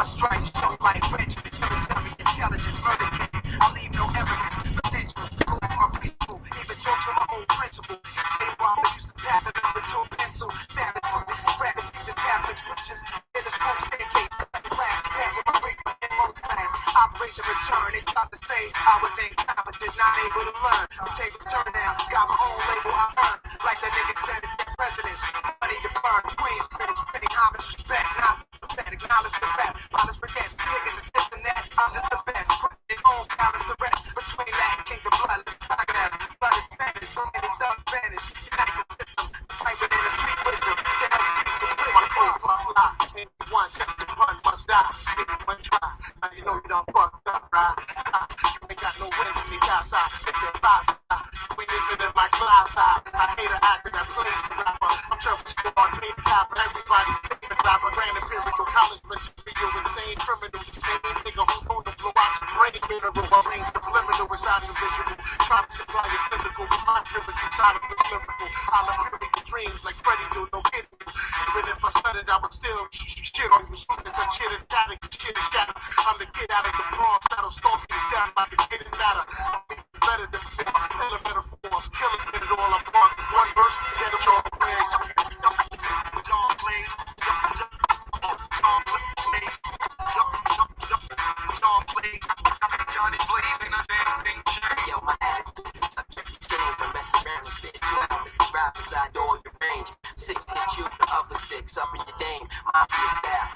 stripes, choke like prejudice, military intelligence, murder game. I leave no evidence, credentials, proof are peaceful, even talk to my own principle. Tell you why I used to pass the number 2 pencil, status purpose, rapid teachers, Catholic preachers, in the school staircase, class, passing my grade for in-low class. Operation Return, they tried to say I was incompetent, not able to learn. The table turned down, got my own label, I earned. Like the nigga said at their presidents, money to burn, Queens, critics, pretty homage, respect, not sympathetic, knowledge to rap, violence forgets, niggas is this and that, I'm just the best, putting on balance the rest, between Latin kings and bloodless sagas, blood is Spanish, so many thugs vanish, unite the system, fight within the street wisdom, then I'm getting to prison, one check the one must die, skip one try, now you know you done fucked up, right? You ain't got no wins in me outside, hit the five side, we living in my class side, I hate an actor that plays the rapper, I'm trouble squad, made the cop, everybody favorite rapper, grand empirical college material, insane criminal, the same nigga who known to blow out your brain mineral, while rain subliminal inside your visual, trying to supply your physical, with my privilege inside of this lyrical, I'll appear in your dreams like Freddy do, no kidding you, even if I stuttered, I would still shit on you, soon as I shit and static, shit is shatter, I'm the kid out of the Bronx, that'll stalk you down like it didn't matter, I'm better than four, elemental force, killers did it all apart, one verse, dead of all players, Johnny Blaze ain't a damn thing changed. Yo, my attitude is subject to change. I'm messing around and spit 2 hours. Drive inside all your range. 6 hit you, the other 6 up in your dame. Mafia style,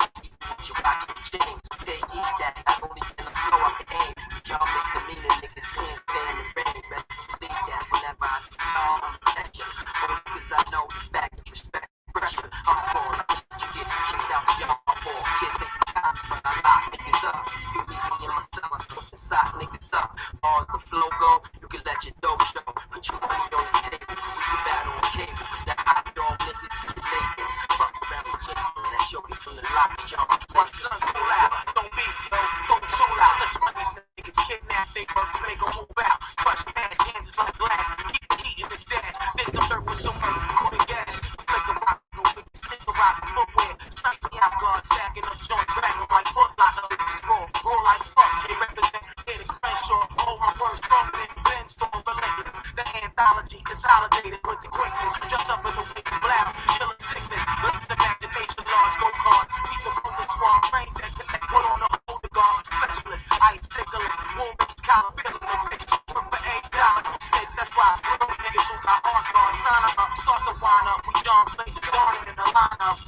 you watch your chains. They eat that, not only in the flow, I can aim. Y'all misdemeanor niggas can't stand the rain. Better believe that whenever I see y'all, I'm protection. Only cause I know the fact that respect pressure. I'm born, I wish you get kicked out of y'all ball. Kids ain't cops, but I lock niggas up. You leave me in my cell, I slip inside niggas up. Far as the flow go, you can let your dough show. Put your money on the table, we can battle on cable. The hot dog niggas and the ladies. Fuck around with Jason, that's your from the lock. Y'all, my son, cool out. Don't be, yo, don't soul out. Let's run this niggas kidnapped, they work, they gon' move out. Crush bad, hands is like glass. Keep the heat in the dash. There's some dirt with some murder, cool and gas. Like a rock, no niggas, take a rock, footwear. Strike me out, guard, stacking up joints, dragging like foot locker. This is raw, raw like fuck. They represent, hit a Crenshaw. All my words stronger than Ben Storm, relentless. The anthology consolidated with the quickness. Just up in the wake of blast, killing sickness. Links imagination, large go card. Keep the roller squad, brains that connect. Put on a holder guard, specialist, ice ticklists, wombats, collar, feeling the bitch. For $8 mistakes, that's why real niggas who got hard guards sign up, start to wind up. We John Blaze, darning in the lineup.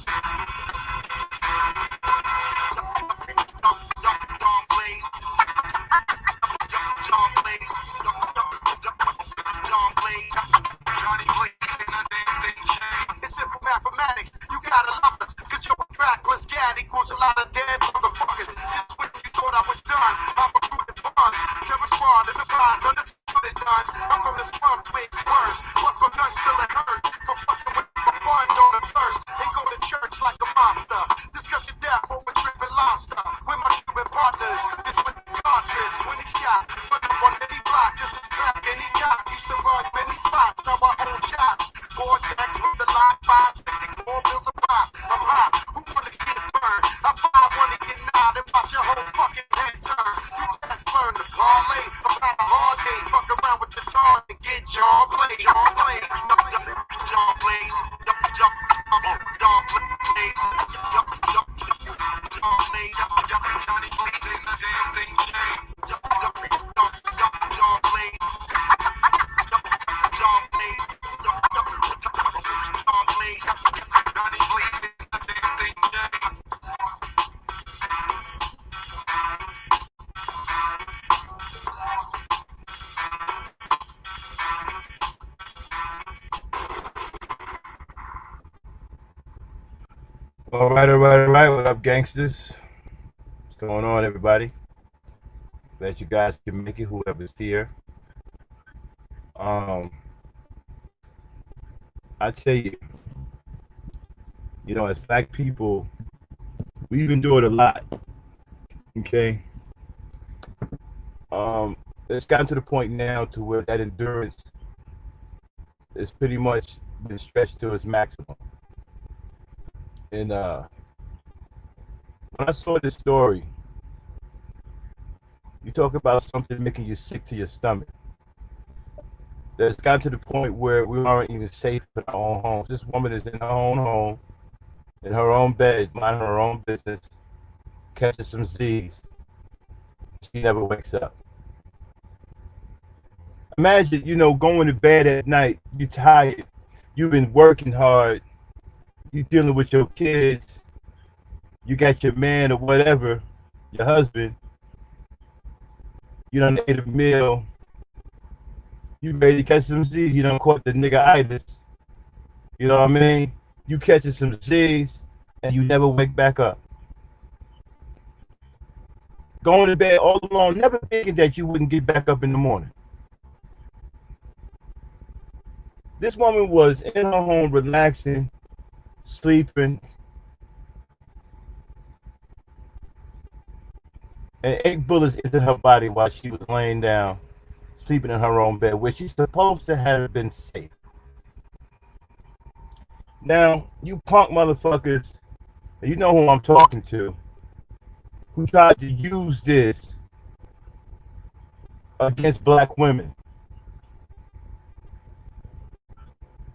Johnny Blaze ain't a damn thing changed. It's simple mathematics, you gotta love us. Get your track plus gad equals a lot of dead motherfuckers. Just when you thought I was done, I'm a recruited bond. Terror squad in the bonds, understood it done. I'm from the slum, twigs worse. What's my guns till it hurt? For fucking with my fun, don't it first. And go to church like a mobster. Discuss your death over tripping lobster. With my Cuban partners, this with the cartridge. When he shot, put up on any block. This is back and he got. Used to run many spots, now I own shots. Vortex with the line 564 bills a pop. I'm hot, who wanna get burned? I 5 get nod and watch your whole fucking head turn. You just learn to parlay about a hard day. Fuck around with the dawn and get John Blaze. John Blaze, John Blaze, John Blaze, Johnny Blaze ain't a damn thing changed. John Blaze, John Blaze, Johnny Blaze ain't a damn thing changed. All right. What up, gangsters? What's going on, everybody? Glad you guys can make it, whoever's here. I tell you, as black people, we've endured a lot. Okay. It's gotten to the point now to where that endurance is pretty much been stretched to its maximum. And When I saw this story, you talk about something making you sick to your stomach. That's gotten to the point where we aren't even safe in our own homes. This woman is in her own home, in her own bed, minding her own business, catches some Z's. She never wakes up. Imagine, going to bed at night, you're tired, you've been working hard, you're dealing with your kids, you got your man or whatever, your husband, you done ate a meal, you ready to catch some Z's, you done caught the nigga-itis, you know what I mean? You catching some Z's and you never wake back up. Going to bed all alone, never thinking that you wouldn't get back up in the morning. This woman was in her home relaxing, sleeping, and 8 bullets entered her body while she was laying down, sleeping in her own bed, where she's supposed to have been safe. Now, you punk motherfuckers, and you know who I'm talking to, who tried to use this against black women.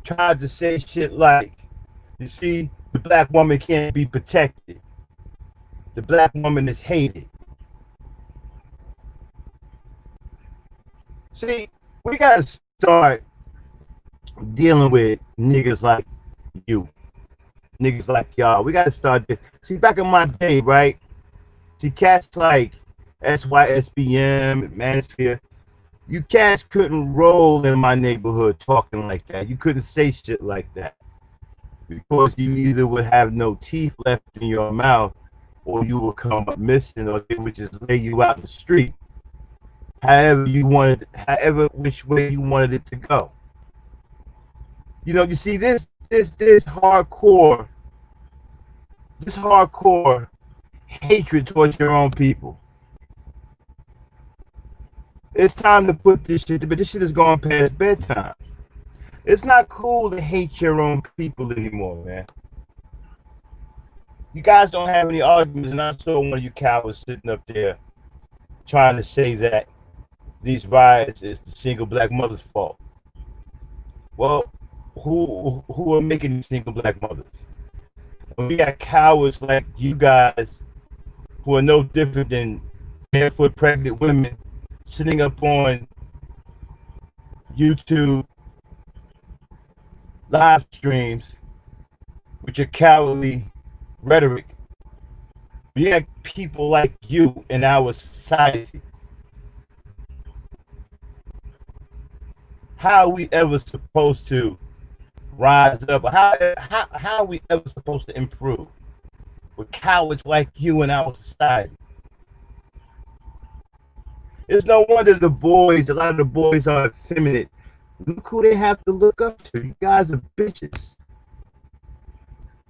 Tried to say shit like, you see, the black woman can't be protected. The black woman is hated. See, we gotta start dealing with niggas like you. Niggas like y'all. We gotta start this. See, back in my day, right? See, cats like SYSBM, Manosphere, you cats couldn't roll in my neighborhood talking like that. You couldn't say shit like that. Because you either would have no teeth left in your mouth, or you would come up missing, or they would just lay you out in the street. However which way you wanted it to go. You see this hardcore hatred towards your own people. It's time to put this shit, but this shit is going past bedtime. It's not cool to hate your own people anymore, man. You guys don't have any arguments, and I saw one of you cowards sitting up there trying to say that these riots is the single black mother's fault. Well, who are making these single black mothers? And we got cowards like you guys who are no different than barefoot pregnant women sitting up on YouTube live streams with your cowardly rhetoric. We have people like you in our society. How are we ever supposed to rise up? How are we ever supposed to improve with cowards like you in our society? It's no wonder a lot of the boys are effeminate. Look who they have to look up to. You guys are bitches.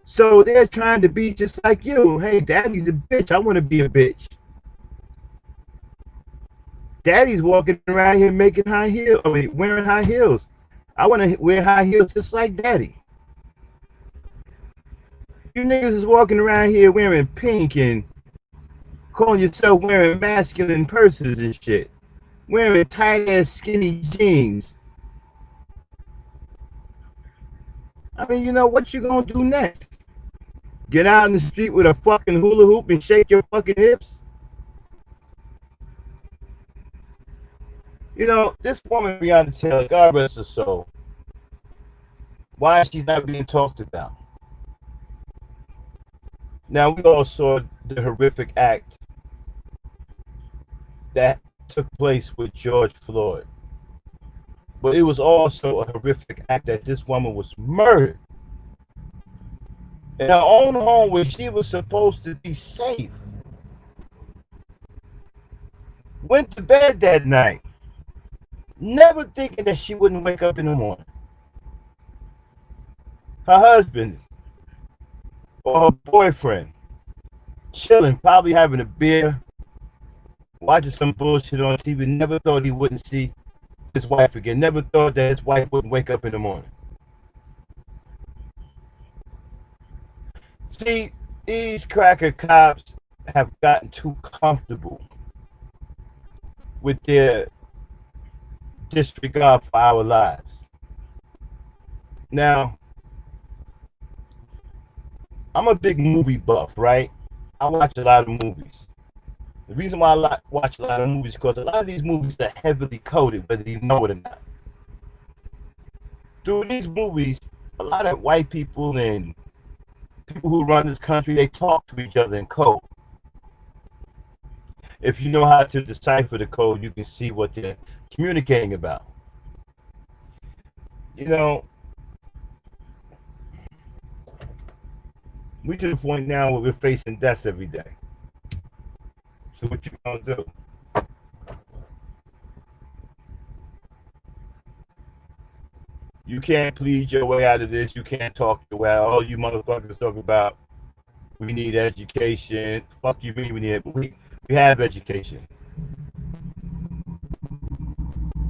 So they're trying to be just like you. Hey, daddy's a bitch. I want to be a bitch. Daddy's walking around here making wearing high heels. I want to wear high heels just like daddy. You niggas is walking around here wearing pink and calling yourself wearing masculine purses and shit. Wearing tight ass skinny jeans. I mean, what you gonna do next? Get out in the street with a fucking hula hoop and shake your fucking hips? This woman, Breonna Taylor, God rest her soul. Why is she not being talked about? Now, we all saw the horrific act that took place with George Floyd. But it was also a horrific act that this woman was murdered in her own home where she was supposed to be safe. Went to bed that night, never thinking that she wouldn't wake up in the morning. Her husband or her boyfriend chilling, probably having a beer, watching some bullshit on TV, never thought he wouldn't see his wife again, never thought that his wife wouldn't wake up in the morning. See, these cracker cops have gotten too comfortable with their disregard for our lives. Now, I'm a big movie buff, right? I watch a lot of movies. The reason why I watch a lot of movies is because a lot of these movies are heavily coded, whether you know it or not. Through these movies, a lot of white people and people who run this country, they talk to each other in code. If you know how to decipher the code, you can see what they're communicating about. You know, we to the point now where we're facing deaths every day. So what you gonna do? You can't plead your way out of this. You can't talk your way out. All you motherfuckers talk about, we need education. Fuck you mean we need it? We have education.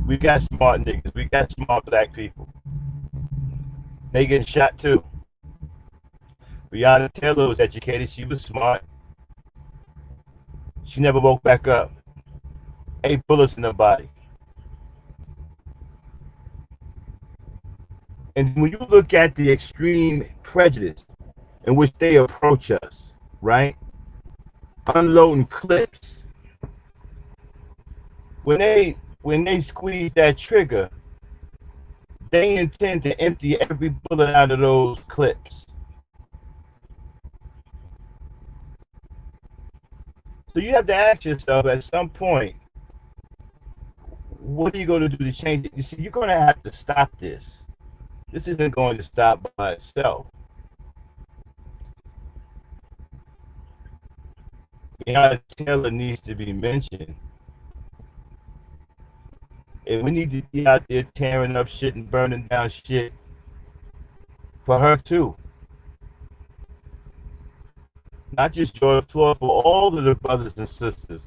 We got smart niggas. We got smart black people. They getting shot too. Breonna Taylor was educated. She was smart. She never woke back up. 8 bullets in her body. And when you look at the extreme prejudice in which they approach us, right? Unloading clips. When they squeeze that trigger, they intend to empty every bullet out of those clips. So you have to ask yourself at some point, what are you going to do to change it? You see, you're going to have to stop this. This isn't going to stop by itself. Breonna Taylor needs to be mentioned. And we need to be out there tearing up shit and burning down shit for her too. Not just George Floyd, for all of the brothers and sisters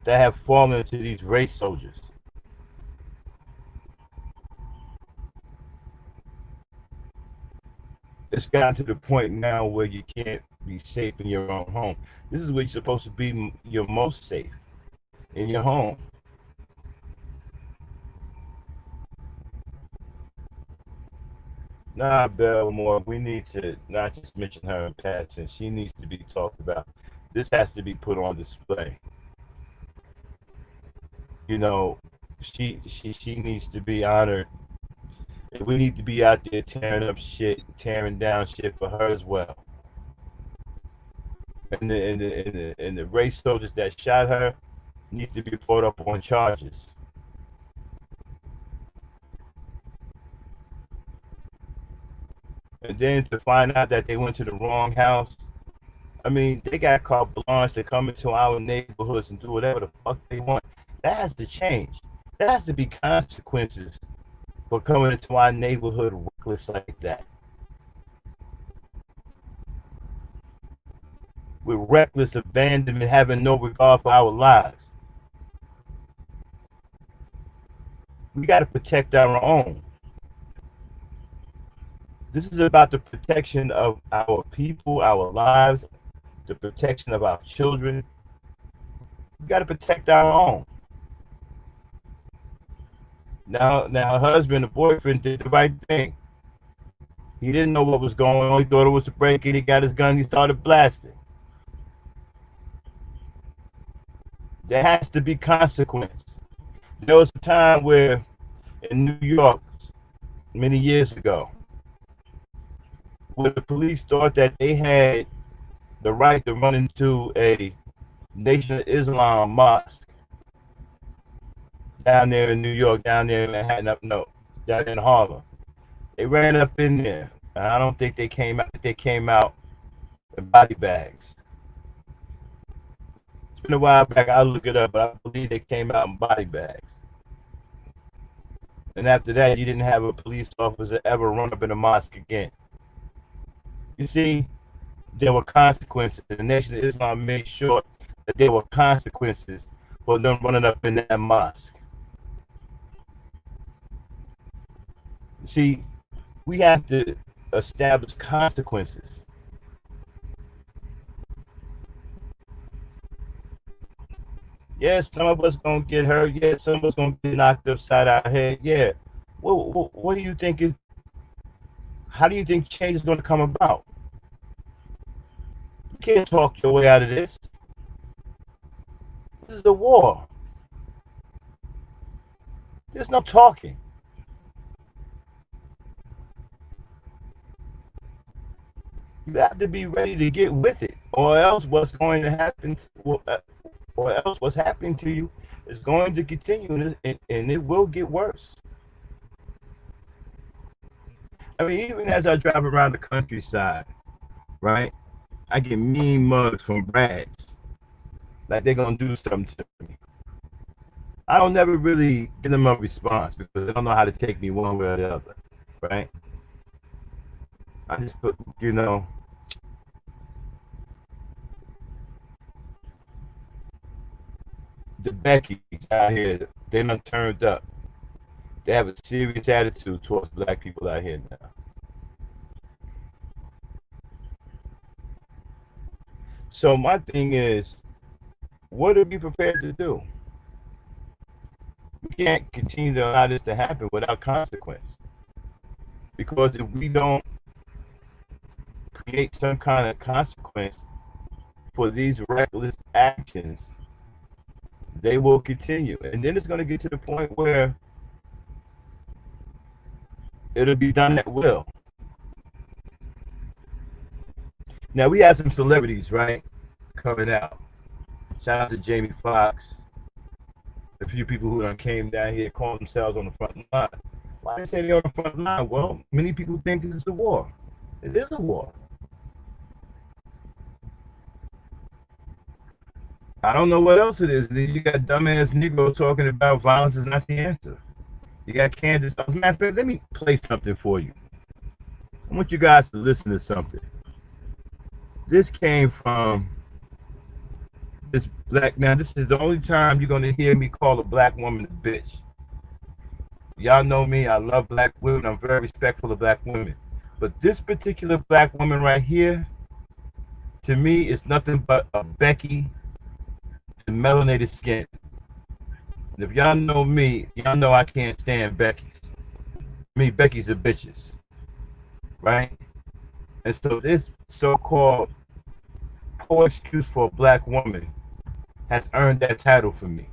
that have fallen to these race soldiers. It's gotten to the point now where you can't be safe in your own home. This is where you're supposed to be your most safe, in your home. Nah, Belmore, we need to not just mention her in passing. She needs to be talked about. This has to be put on display. You know, she needs to be honored. And we need to be out there tearing up shit, tearing down shit for her as well. And the race soldiers that shot her need to be brought up on charges. And then to find out that they went to the wrong house. I mean, they got carte blanche to come into our neighborhoods and do whatever the fuck they want. That has to change. There has to be consequences for coming into our neighborhood reckless like that. With reckless abandonment, having no regard for our lives. We got to protect our own. This is about the protection of our people, our lives, the protection of our children. We got to protect our own. Now, her husband, the boyfriend, did the right thing. He didn't know what was going on. He thought it was a break-in. He got his gun. He started blasting. There has to be consequence. There was a time where in New York, many years ago, where the police thought that they had the right to run into a Nation of Islam mosque down there in New York, down there in Manhattan, down in Harlem. They ran up in there, and I don't think they came out. They came out in body bags. It's been a while back. I'll look it up, but I believe they came out in body bags. And after that, you didn't have a police officer ever run up in a mosque again. You see, there were consequences. The Nation of Islam made sure that there were consequences for them running up in that mosque. See, we have to establish consequences. Yeah, some of us gonna get hurt. Yeah, some of us gonna get knocked upside our head. Yeah. What do you think is? How do you think change is gonna come about? You can't talk your way out of this. This is a war. There's no talking. You have to be ready to get with it, or else what's going to happen, or else what's happening to you is going to continue, and it will get worse. I mean, even as I drive around the countryside, right, I get mean mugs from Brads, like they're gonna do something to me. I don't never really give them a response because they don't know how to take me one way or the other, right? I just put, the Beckys out here, they done turned up. They have a serious attitude towards black people out here now. So my thing is, what are we prepared to do? We can't continue to allow this to happen without consequence. Because if we don't create some kind of consequence for these reckless actions, they will continue. And then it's going to get to the point where it'll be done at will. Now, we have some celebrities, right, coming out. Shout out to Jamie Foxx. A few people who done came down here calling themselves on the front line. Why they say they're on the front line? Well, many people think this is a war. It is a war. I don't know what else it is. You got dumbass Negro talking about violence is not the answer. You got Candace. As a matter of fact, let me play something for you. I want you guys to listen to something. This came from this black. Now, this is the only time you're going to hear me call a black woman a bitch. Y'all know me. I love black women. I'm very respectful of black women. But this particular black woman right here, to me, is nothing but a Becky and melanated skin. And if y'all know me, y'all know I can't stand Becky's. Me, Becky's are bitches. Right? And so this so-called poor excuse for a black woman has earned that title for me.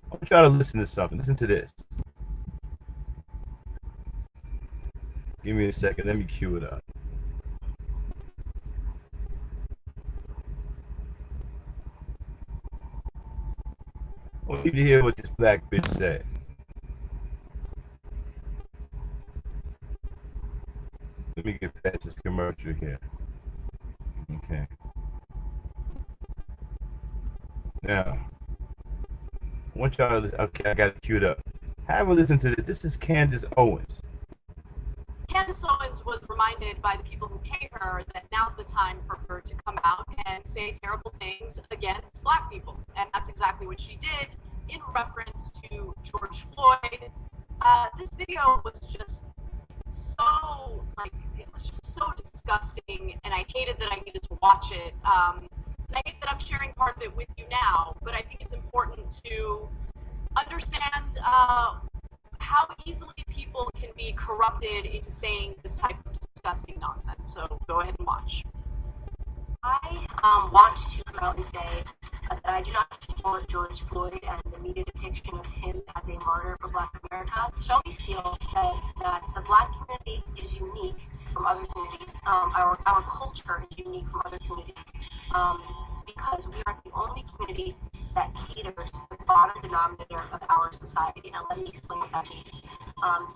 I want y'all to listen to something. Listen to this. Give me a second. Let me cue it up. I want you to hear what this black bitch said. Let me get past this commercial here. Okay. Now, I want y'all to listen. Okay, I got it queued up. Have a listen to this. This is Candace Owens. Candace Owens was reminded by the people who pay her that now's the time for her to come out and say terrible things against black people. And that's exactly what she did in reference to George Floyd. This video was just so, it was just so disgusting, and I hated that I needed to watch it. And I hate that I'm sharing part of it with you now, but I think it's important to understand how easily people can be corrupted into saying this type of disgusting nonsense. So go ahead and watch. I want to come out and say that I do not support George Floyd and the media depiction of him as a martyr for Black America. Shelby Steele said that the Black community is unique from other communities. Our culture is unique from other communities because we are the only community that caters to the bottom denominator of our society. Now, let me explain what that means.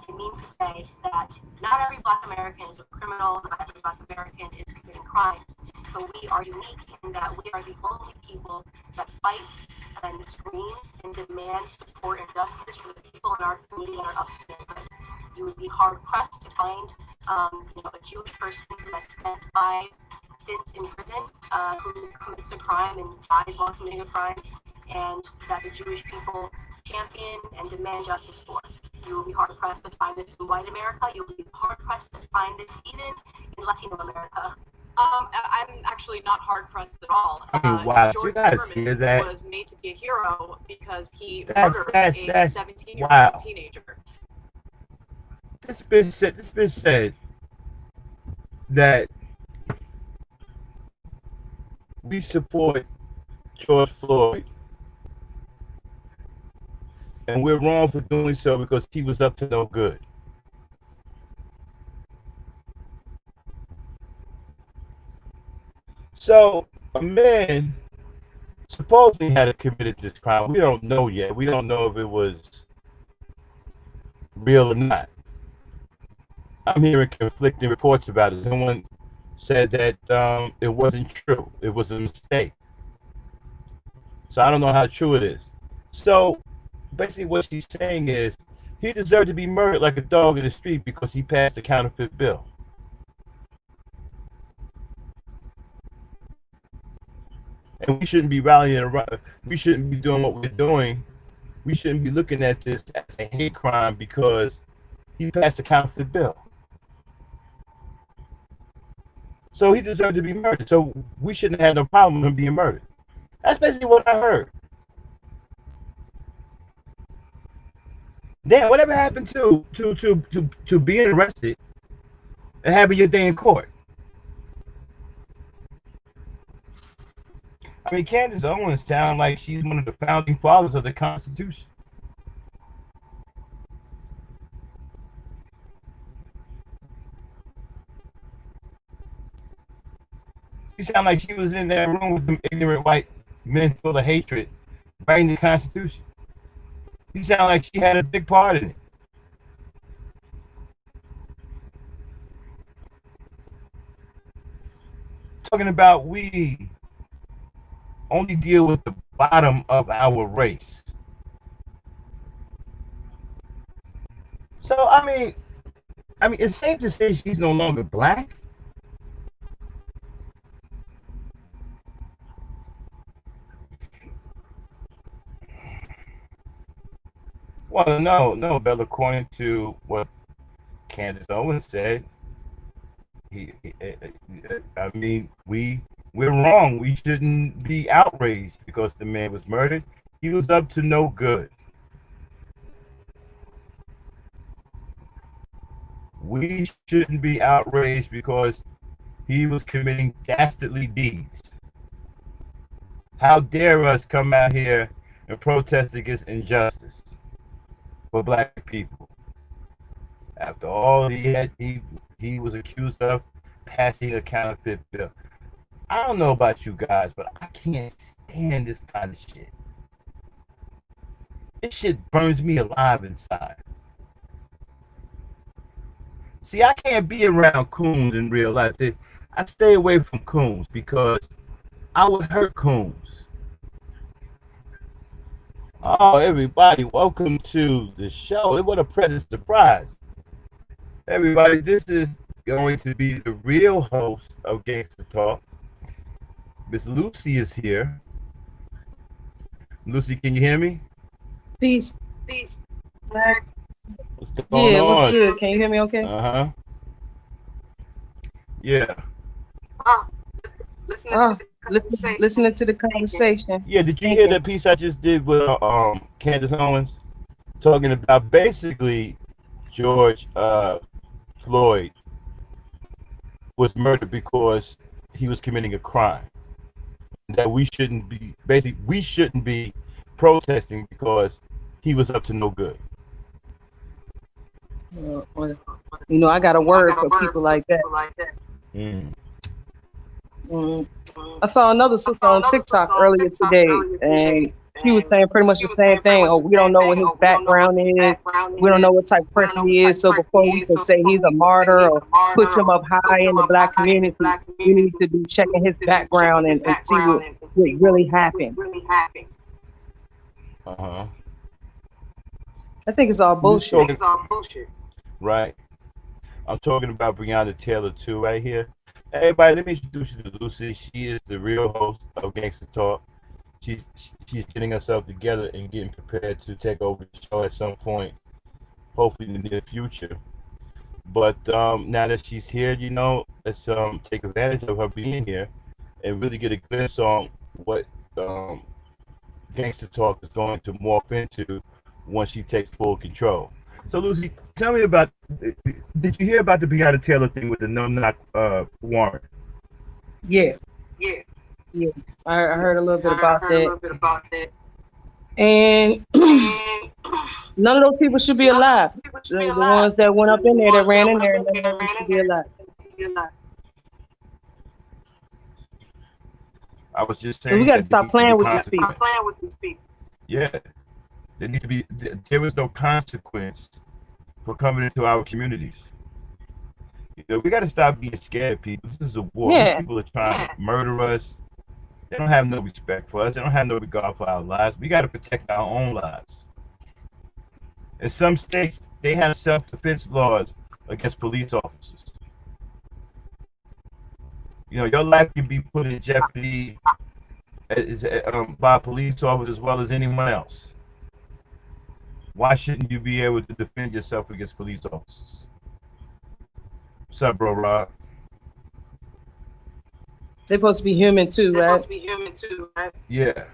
It means to say that not every Black American is a criminal, not every Black American is committing crimes, but we are unique in that we are the only people that fight and scream and demand support and justice for the people in our community that are up to their good. You would be hard-pressed to find a Jewish person who has spent 5 stints in prison, who commits a crime and dies while committing a crime, and that the Jewish people champion and demand justice for. You will be hard-pressed to find this in white America. You will be hard-pressed to find this even in Latino America. I'm actually not hard-pressed at all. I mean, wow, George you guys Zimmerman hear that? was made to be be a hero because he That's murdered a 17-year-old wow. teenager. This bitch said that we support George Floyd, and we're wrong for doing so because he was up to no good. So a man supposedly had committed this crime. We don't know yet. We don't know if it was real or not. I'm hearing conflicting reports about it. Someone said that it wasn't true. It was a mistake. So I don't know how true it is. So basically what she's saying is he deserved to be murdered like a dog in the street because he passed a counterfeit bill. And we shouldn't be rallying around. We shouldn't be doing what we're doing. We shouldn't be looking at this as a hate crime because he passed a counterfeit bill. So he deserved to be murdered. So we shouldn't have no problem with him being murdered. That's basically what I heard. Damn, whatever happened to being arrested and having your day in court? I mean, Candace Owens sounds like she's one of the founding fathers of the Constitution. She sounds like she was in that room with them ignorant white men full of hatred, writing the Constitution. She sounds like she had a big part in it. Talking about we only deal with the bottom of our race. So I mean, it's safe to say she's no longer black. Well, no, Bella. According to what Candace Owens said, we're wrong. We shouldn't be outraged because the man was murdered. He was up to no good. We shouldn't be outraged because he was committing dastardly deeds. How dare us come out here and protest against injustice for black people after all he was accused of passing a counterfeit bill. I don't know about you guys, but I can't stand this kind of shit. This shit burns me alive inside. See, I can't be around coons in real life. I stay away from coons because I would hurt coons. Oh, everybody, welcome to the show. What a pleasant surprise. Everybody, this is going to be the real host of Gangster Talk. Miss Lucy is here. Lucy, can you hear me? Peace. What's going on? What's good? Can you hear me okay? Uh-huh. Yeah. Listening to the conversation. Yeah, did you hear the piece I just did with Candace Owens? Talking about basically George Floyd was murdered because he was committing a crime. That we shouldn't be protesting because he was up to no good. I got a word for people like that. I saw another sister on TikTok earlier today, and she was saying pretty much the same thing. Oh, we don't know what his background is. We don't know what type of person he is. So before we can say he's a martyr or push him up high in the black community, we need to be checking his background and see what really happened. Uh-huh. I think it's all bullshit. Right. I'm talking about Breonna Taylor too right here. Everybody, let me introduce you to Lucy. She is the real host of Gangster Talk. She's getting herself together and getting prepared to take over the show at some point, hopefully in the near future. But now that she's here, let's take advantage of her being here and really get a glimpse on what gangster talk is going to morph into once she takes full control. So, Lucy, tell me about. Did you hear about the Breonna Taylor thing with the no-knock warrant? Yeah, Yeah, yeah. I heard a little bit about heard a that. little bit about that. And And none of those people should be alive. people should be The alive. ones that went up in there, that ran in Ones there, that none of them ran should in be there alive. should be alive. I was just So saying we got that to stop playing with these people. Stop playing with these people. Yeah, there needs to be. There was no consequence for coming into our communities. You know, we got to stop being scared, people. This is a war. Yeah. These people are trying to murder us. They don't have no respect for us. They don't have no regard for our lives. We got to protect our own lives. In some states, they have self-defense laws against police officers. You know, your life can be put in jeopardy by a police officer as well as anyone else. Why shouldn't you be able to defend yourself against police officers? What's up, bro, Rob? They're supposed to be human too, They're right? supposed to be human too, right? Yeah.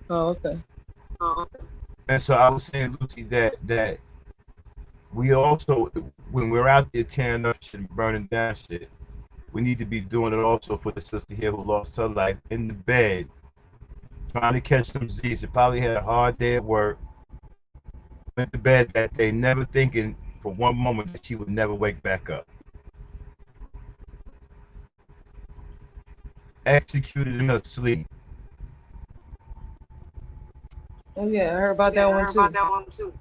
Oh, okay. Oh, okay. And so I was saying, Lucy, that we also, when we're out there tearing up shit and burning down shit, we need to be doing it also for the sister here who lost her life in the bed, trying to catch some Z's. She probably had a hard day at work, went to bed that day, never thinking for one moment that she would never wake back up. Executed in her sleep. Oh yeah, I heard about that one too.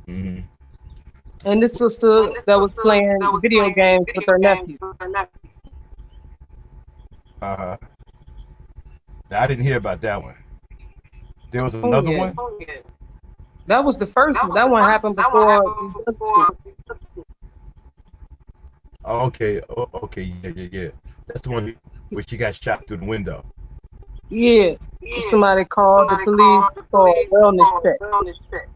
Mm-hmm. And this sister that was playing video games with her nephew. Uh-huh. Now, I didn't hear about that one. There was another yeah. one? Oh, yeah. That was the first one. That one happened before. Oh, okay. Oh, okay. Yeah. That's the one where she got shot through the window. Yeah. Somebody called the police for a wellness check.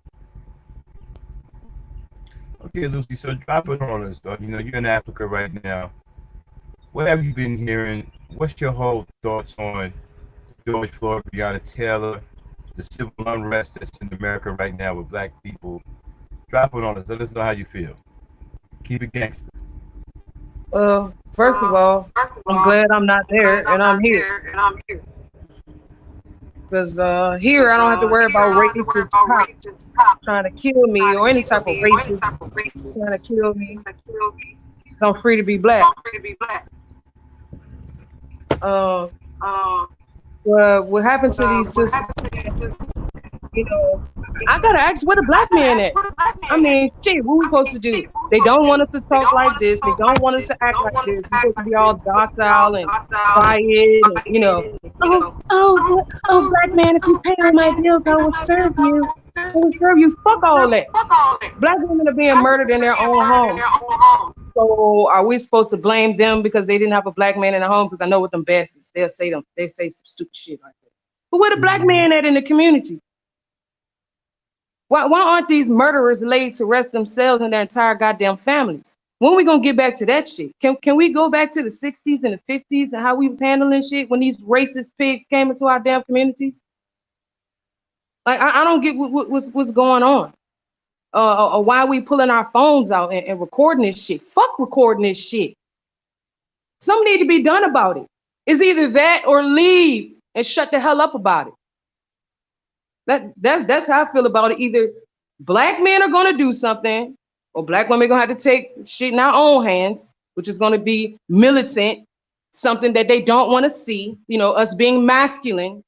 Okay, Lucy, so drop it on us, though. You know, you're in Africa right now. What have you been hearing? What's your whole thoughts on George Floyd, Breonna Taylor, the civil unrest that's in America right now with black people? Drop it on us. Let us know how you feel. Keep it gangster. First of all, I'm glad I'm not there and I'm here. Because here I don't have to worry about racist cops trying to kill me or any type of racist trying to kill me. I'm free to be black. Well, what happened to these sisters? You know, I gotta ask where the black man at. I mean, shit, what we supposed to do? They don't want us to talk like this. They don't want us to act like this. We're supposed to be all docile and quiet, and, you know. Oh, black man, if you pay all my bills, I will serve you. I will serve you. Fuck all that. Black women are being murdered in their own home. So are we supposed to blame them because they didn't have a black man in their home? Because I know with them bastards, they say some stupid shit like that. But where the black man at in the community? Why aren't these murderers laid to rest themselves and their entire goddamn families? When are we gonna get back to that shit? Can we go back to the 60s and the 50s and how we was handling shit when these racist pigs came into our damn communities? Like I don't get what's going on. Or why are we pulling our phones out and recording this shit? Fuck recording this shit. Something need to be done about it. It's either that or leave and shut the hell up about it. That's how I feel about it. Either black men are gonna do something, or black women are gonna have to take shit in our own hands, which is gonna be militant, something that they don't want to see, you know, us being masculine.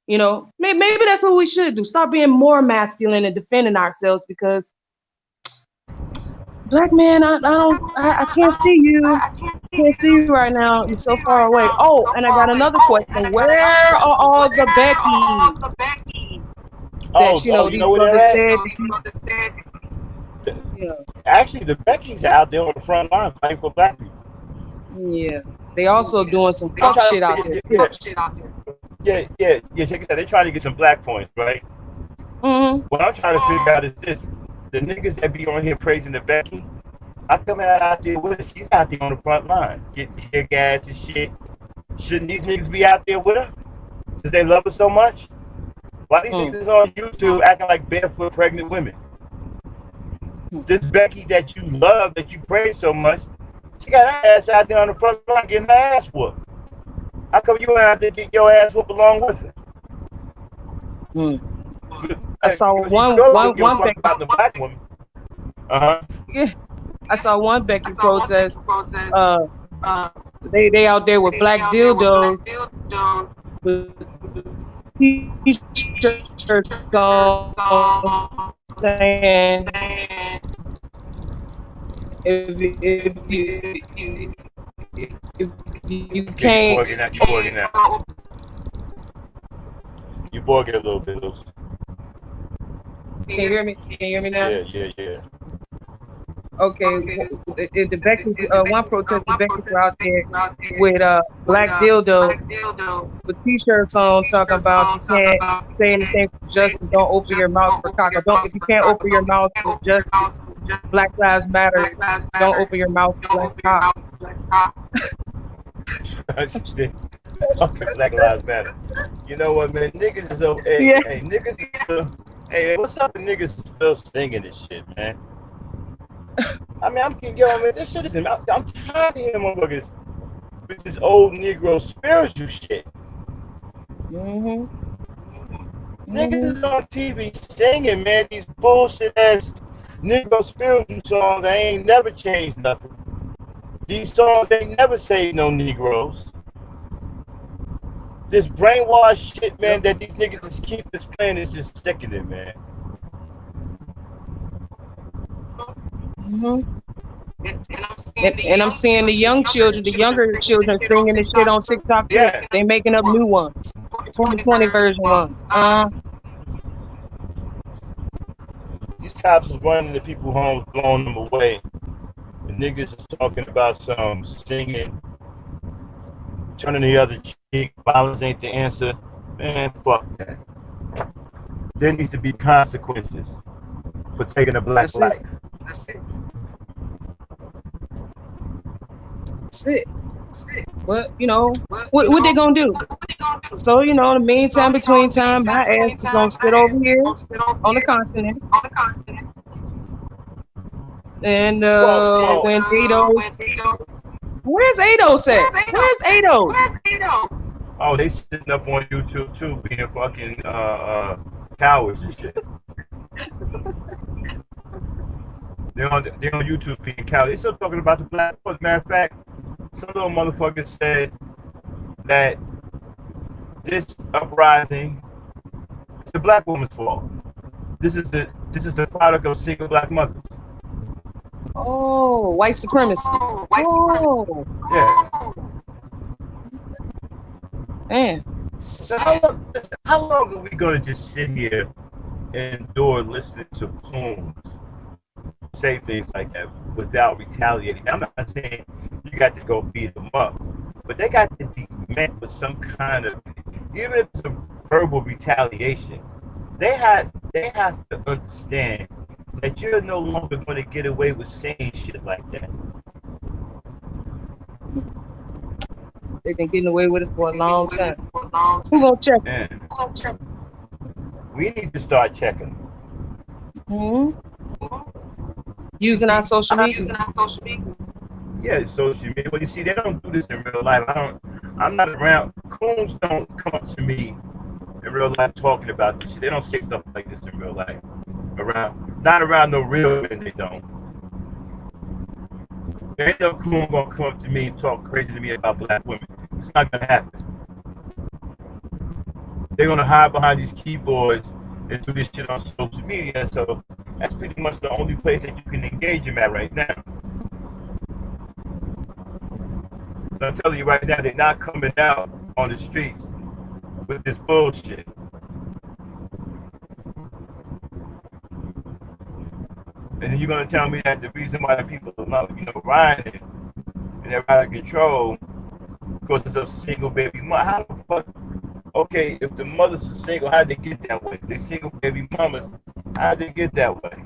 You know, maybe that's what we should do. Start being more masculine and defending ourselves, because black man, I can't see you. I can't see you right now. You're so far away. Oh, and I got another question. Where are all the Beckys? That, you know, these brothers said. Yeah. Actually, the Beckys are out there on the front line fighting for black people. Yeah. They also doing some fuck shit out there. Yeah. Check it out. They trying to get some black points, right? Mm-hmm. What I'm trying to figure out is this: the niggas that be on here praising the Becky, how come out there with her? She's out there on the front line, getting tear gas and shit. Shouldn't these niggas be out there with her since they love her so much? Why these niggas on YouTube acting like barefoot pregnant women? This Becky that you love, that you praise so much, she got her ass out there on the front line getting her ass whooped. How come you don't have to get your ass whooped along with her? I saw one Becky about the black woman. Yeah, I saw one Becky protest. They out there with black dildos with t-shirts on saying if you can't. You bugging a little bit, Lucy. Can you hear me? Can you hear me now? Yeah. Okay, the Becky, one protest, the Beckys were out there with black dildo with t-shirts on, talking about you can't say anything for justice, don't open your mouth for cock. Or don't, if you can't open your mouth for justice, Black Lives Matter, don't open your mouth for black cock. Black Lives Matter. You know what, man? Niggas is over. Hey, niggas is still. Hey, what's up with niggas still singing this shit, man? I mean, man, this shit is. I'm tired of hearing motherfuckers with this old Negro spiritual shit. Niggas is on TV singing, man, these bullshit ass Negro spiritual songs. They ain't never changed nothing. These songs ain't never saved no Negroes. This brainwashed shit, man, that these niggas just keep displaying is just sickening, man. And I'm seeing the young children, the younger children singing this shit on TikTok too. Yeah. They making up new ones, 2020 version ones. These cops is running the people homes, blowing them away. The niggas is talking about some singing, turning the other cheek, violence ain't the answer. Man, fuck that. There needs to be consequences for taking a black life. That's it. But, you know, what they gonna do? So, you know, in the meantime, between time, my ass is gonna sit over here on the continent. And when Ado, where's Ados at? Where's Ados? Oh, they sitting up on YouTube too, being fucking cowards and shit. They're on YouTube being cowards. They still talking about the black folks. Matter of fact, some little motherfuckers said that this uprising is the black woman's fault. This is the product of single black mothers. Oh, white supremacy. Yeah. Man. So how long are we gonna just sit here and endure listening to coons say things like that without retaliating? I'm not saying you got to go beat them up, but they got to be met with some kind of, even if it's a verbal retaliation, they have to understand that you're no longer going to get away with saying shit like that. They've been getting away with it for a long time. Who gonna check? We need to start checking. Using our social media. Yeah, social media. But you see, they don't do this in real life. I'm not around. Coons don't come up to me in real life talking about this shit. They don't say stuff like this in real life. Not around no real men, they don't. There ain't no coon gonna come up to me and talk crazy to me about black women. It's not gonna happen. They're gonna hide behind these keyboards and do this shit on social media. So that's pretty much the only place that you can engage them at right now. So I'm telling you right now, they're not coming out on the streets with this bullshit. And you're gonna tell me that the reason why the people are not, rioting and they're out of control because it's a single baby mother. How the fuck? Okay, if the mothers are single, how'd they get that way? If they're single baby mamas, how'd they get that way?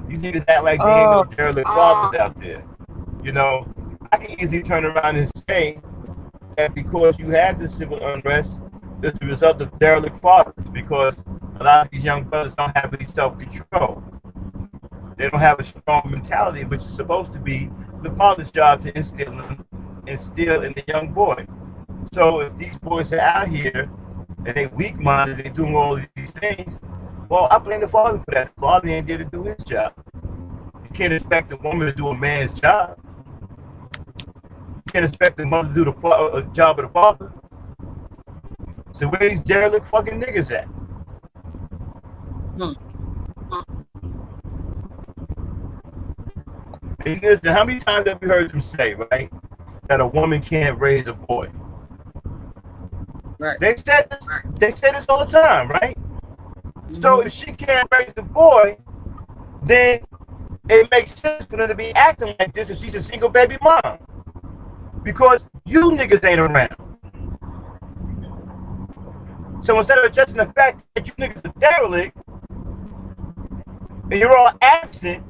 These niggas act like they ain't no derelict fathers out there. I can easily turn around and say And because you have this civil unrest, it's a result of derelict fathers, because a lot of these young brothers don't have any self-control. They don't have a strong mentality, which is supposed to be the father's job to instill in the young boy. So if these boys are out here and they weak-minded, they doing all of these things, well, I blame the father for that. The father ain't there to do his job. You can't expect a woman to do a man's job. You can't expect the mother to do the job of the father. So where these derelict fucking niggas at? And listen, how many times have you heard them say, right, that a woman can't raise a boy? Right. They say this all the time, right? So if she can't raise the boy, then it makes sense for them to be acting like this if she's a single baby mom. Because you niggas ain't around. So instead of addressing the fact that you niggas are derelict and you're all absent,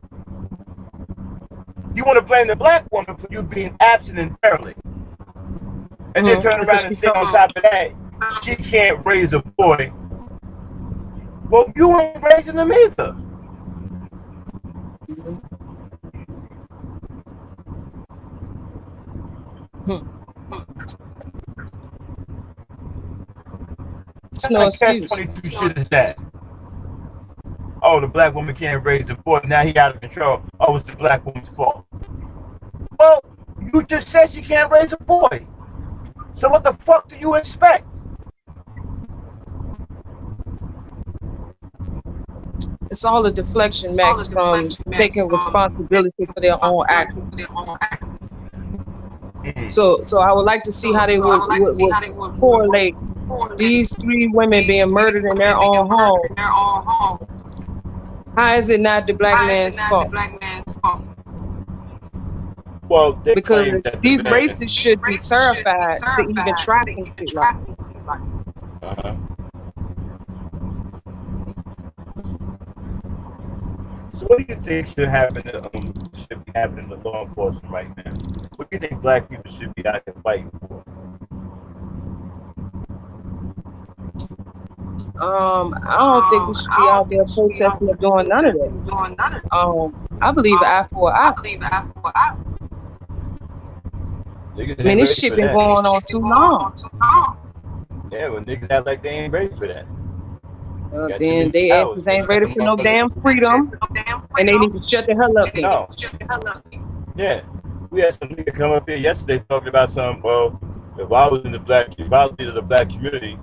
you want to blame the black woman for you being absent and derelict. And then turn around and say on top of that, she can't raise a boy. Well, you ain't raising them either. It's no excuse. 22 shit is that. Oh, the black woman can't raise a boy. Now he out of control. Oh, it's the black woman's fault. Well, you just said she can't raise a boy. So what the fuck do you expect? It's all a deflection, Max, from taking responsibility for their own actions. So I would like to see how they would correlate these 3 women being murdered in their own home. How is it not the black man's fault? Well, because these racists should be terrified to even try to shit like that. So what do you think should happen? Should be happening to law enforcement right now? What do you think black people should be out there fighting for? I don't think we should be out there protesting or doing none of that. I believe eye for eye. I mean, this shit been going on too long. Yeah, well, niggas act like they ain't ready for that. Then they ain't ready for no damn freedom, and they need to shut the hell up. No. Yeah, we had some nigga come up here yesterday talking about something. Well, if I was leader of the black community,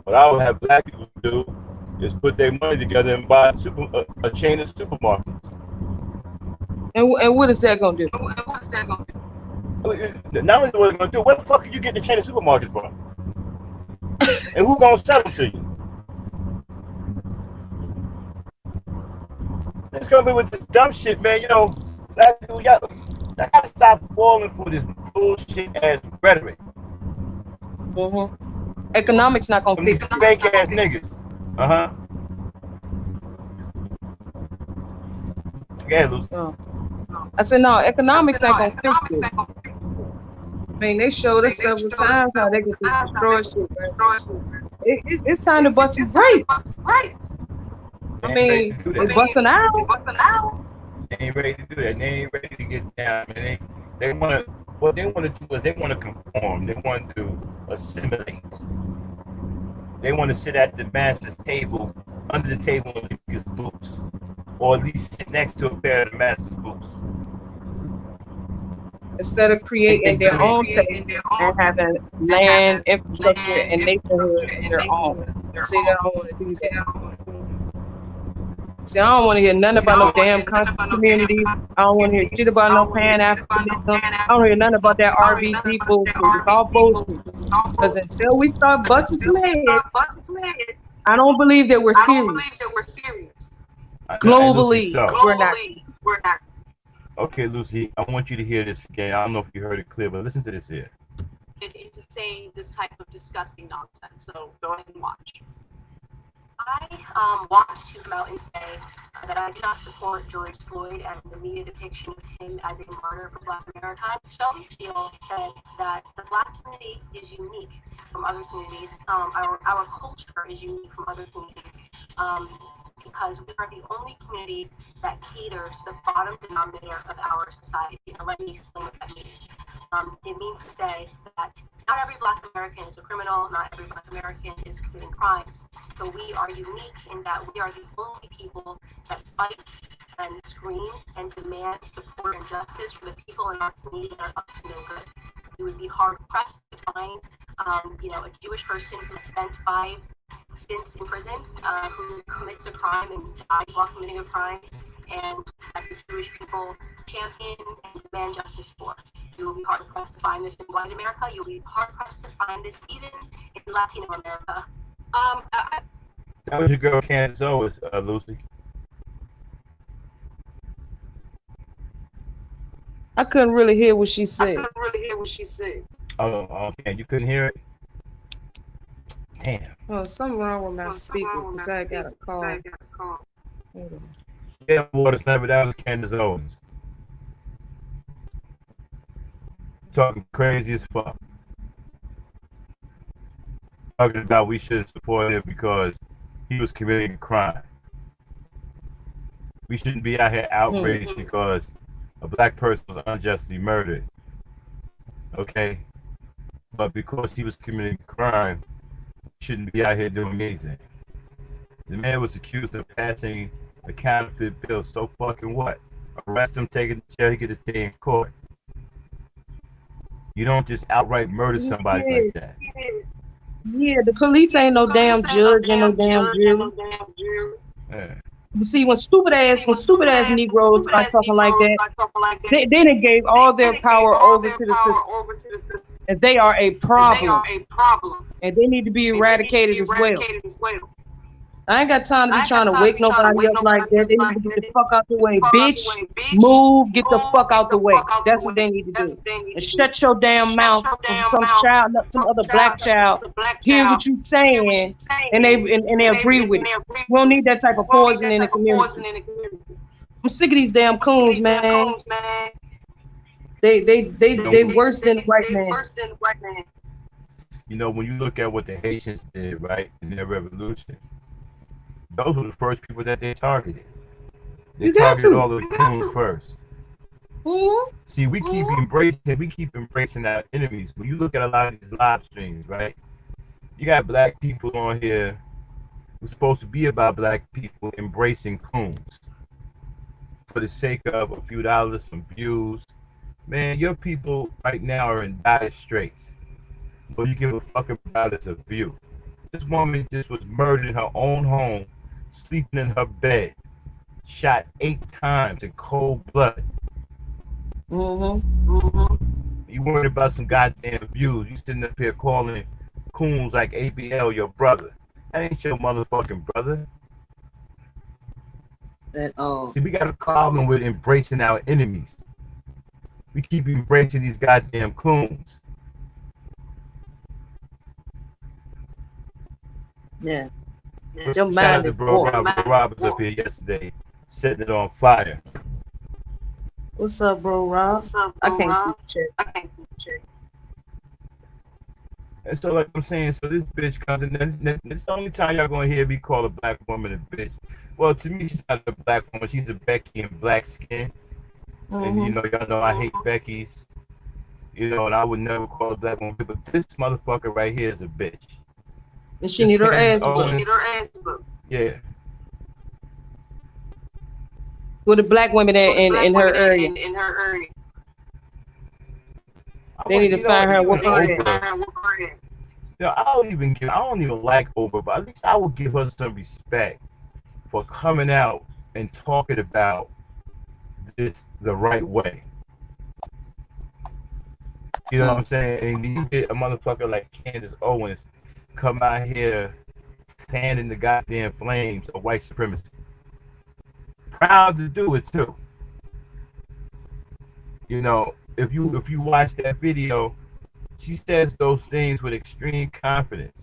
what I would have black people do is put their money together and buy a chain of supermarkets. And what is that gonna do? Not only what it's gonna do, what the fuck are you getting the chain of supermarkets from? And who gonna sell them to you? It's gonna be with this dumb shit, man. You know, black people, y'all gotta stop falling for this bullshit ass rhetoric. Economics not gonna fix these fake ass niggas. Yeah, Lucy. I said no, economics ain't gonna fix it. I mean, they showed us several times how they can destroy shit. Right? It's time to bust some brakes. I mean, they busting out. They ain't ready to do that. They ain't ready to get down. Man. What they want to do is they want to conform. They want to assimilate. They want to sit at the master's table, under the table and lick his boots, or at least sit next to a pair of the master's boots. Instead of creating their own table and having land, infrastructure, and neighborhood in their own. See, I don't want to do that. See, I don't want to hear nothing about no damn conscious community. I don't want to hear shit about no Pan-Africanism. I don't hear nothing about that RBG bullshit. It's all bullshit. Because until we start busting some heads, I don't believe that we're serious. Globally, we're not. Okay, Lucy, I want you to hear this again. I don't know if you heard it clear, but listen to this here. Into saying this type of disgusting nonsense. So go ahead and watch. I want to come out and say that I do not support George Floyd and the media depiction of him as a martyr for Black America. Shelby Steele said that the Black community is unique from other communities. Our culture is unique from other communities because we are the only community that caters to the bottom denominator of our society. And let me explain what that means. It means to say that not every Black American is a criminal, not every Black American is committing crimes, but we are unique in that we are the only people that fight and scream and demand support and justice for the people in our community that are up to no good. You would be hard pressed to find, a Jewish person who spent 5 stints in prison, who commits a crime and dies while committing a crime, and that the Jewish people champion and demand justice for. You will be hard pressed to find this in white America. You'll be hard pressed to find this even in Latino America. That was your girl Candace Owens, Lucy. I couldn't really hear what she said. Oh, okay. You couldn't hear it? Damn. Oh, something wrong with my speaker because I got a call. Hold on. Yeah, water sniper. That was Candace Owens. Talking crazy as fuck. Talking about we shouldn't support him because he was committing a crime. We shouldn't be out here outraged because a Black person was unjustly murdered. Okay? But because he was committing a crime, he shouldn't be out here doing anything. The man was accused of passing a counterfeit bill, so fucking what? Arrest him, take him to jail, he get his day in court. You don't just outright murder somebody like that. Yeah, the police ain't no damn judge and no damn jury. Yeah. You see, when stupid ass Negroes start talking like that, then it gave all their power over to the system. And they are a problem. And they need to be eradicated as well. I ain't got time to be trying to wake nobody up like that. They need to get the fuck out the way. Bitch, move, get the fuck out the way. That's what they need to do. And shut your damn mouth from some other Black child hear what you saying and they agree with it. We don't need that type of poison in the community. I'm sick of these damn coons, man. They worse than white man. You know, when you look at what the Haitians did, right, in their revolution, those were the first people that they targeted. They targeted all of the coons first. See, we keep embracing our enemies. When you look at a lot of these live streams, right, you got Black people on here who's supposed to be about Black people embracing coons for the sake of a few dollars, some views. Man, your people right now are in dire straits. But you give a fucking about it's a view. This woman just was murdered in her own home, sleeping in her bed, shot 8 times in cold blood. You worried about some goddamn views. You sitting up here calling coons like ABL your brother. That ain't your motherfucking brother. See, we got a problem with embracing our enemies. We keep embracing these goddamn coons. Yeah. Your mind is bro Roberts up here yesterday, setting it on fire. What's up, bro, Rob? I can't keep check. And so, like I'm saying, so this bitch comes in. It's the only time y'all gonna hear me call a Black woman a bitch. Well, to me, she's not a Black woman. She's a Becky in black skin. And you know, y'all know I hate Becky's. You know, and I would never call a Black woman. But this motherfucker right here is a bitch. And she need her ass booked. Yeah. With the Black women in her area. They need to find her and whoop her ass. You know, I don't even like Oprah, but at least I would give her some respect for coming out and talking about this the right way. You know what I'm saying? And you get a motherfucker like Candace Owens come out here fanning the goddamn flames of white supremacy. Proud to do it too. You know, if you watch that video, she says those things with extreme confidence.